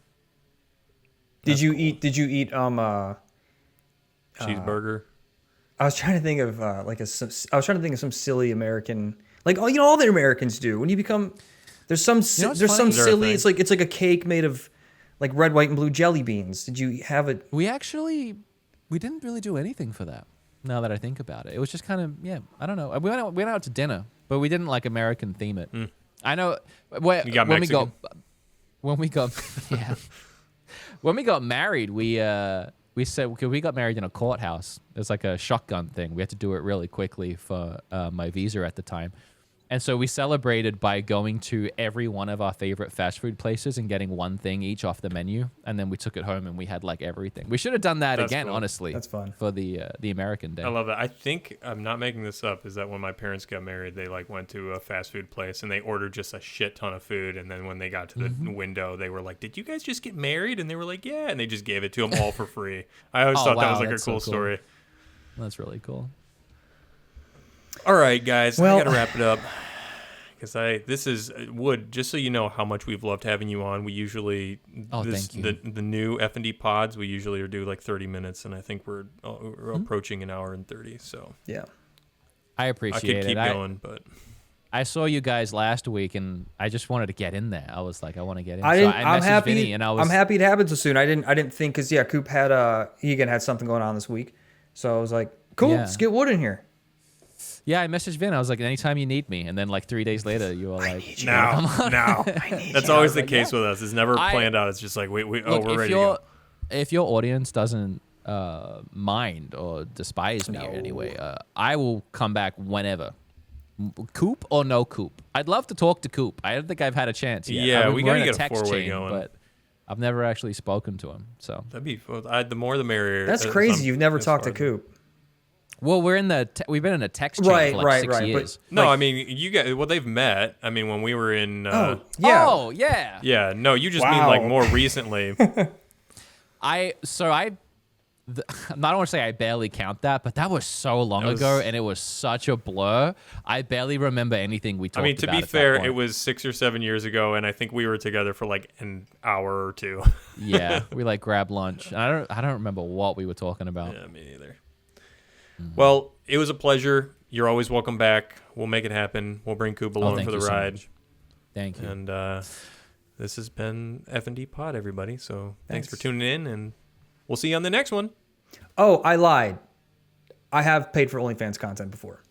Did you eat cheeseburger? I was trying to think of I was trying to think of some silly American, like all the Americans do. When you become there's some silly. It's like a cake made of like red, white, and blue jelly beans. Did you have it? We didn't really do anything for that. Now that I think about it, it was just kind of I don't know. We went out to dinner, but we didn't like American theme it. I know when we got married, we said because we got married in a courthouse. It was like a shotgun thing. We had to do it really quickly for my visa at the time. And so we celebrated by going to every one of our favorite fast food places and getting one thing each off the menu. And then we took it home and we had like everything. We should have done that again, cool. Honestly. That's fun. For the American Day. I love that. I think, I'm not making this up, is that when my parents got married, they like went to a fast food place and they ordered just a shit ton of food. And then when they got to the window, they were like, did you guys just get married? And they were like, yeah. And they just gave it to them all for free. I always thought that was like a cool story. That's really cool. All right, guys, I gotta wrap it up because this is Wood. Just so you know how much we've loved having you on. We usually thank you. The new FND pods we usually do like 30 minutes, and I think we're approaching an hour and 30. So yeah, I appreciate it. I could keep going, but I saw you guys last week, and I just wanted to get in there. I was like, I want to get in. I'm happy. Vinny, and I'm happy it happened so soon. I didn't think because Coop had he again had something going on this week, so I was like, cool, let's get Wood in here. Yeah, I messaged Vin. I was like, anytime you need me. And then like 3 days later, you were like, now. That's always the case with us. It's never planned out. It's just like, we're ready to go. If your audience doesn't mind or despise me in any way, I will come back whenever. Coop or no Coop. I'd love to talk to Coop. I don't think I've had a chance yet. Yeah, we got to get a four-way going. But I've never actually spoken to him. So that'd be the more the merrier. That's crazy. You've never talked to Coop. Well, we've been in a text chain for like 6 years. But, no, I mean, you guys, they've met. I mean, when we were in. Yeah. No, you just mean like more recently. I don't want to say I barely count that, but that was so long ago, and it was such a blur. I barely remember anything we talked about. I mean, to be fair, it was 6 or 7 years ago, and I think we were together for like an hour or two. Yeah, we like grabbed lunch. I don't remember what we were talking about. Yeah, me neither. Well, it was a pleasure. You're always welcome back. We'll make it happen. We'll bring Coop along for the ride. So thank you. And this has been FND Pod, everybody. So thanks for tuning in, and we'll see you on the next one. Oh, I lied. I have paid for OnlyFans content before.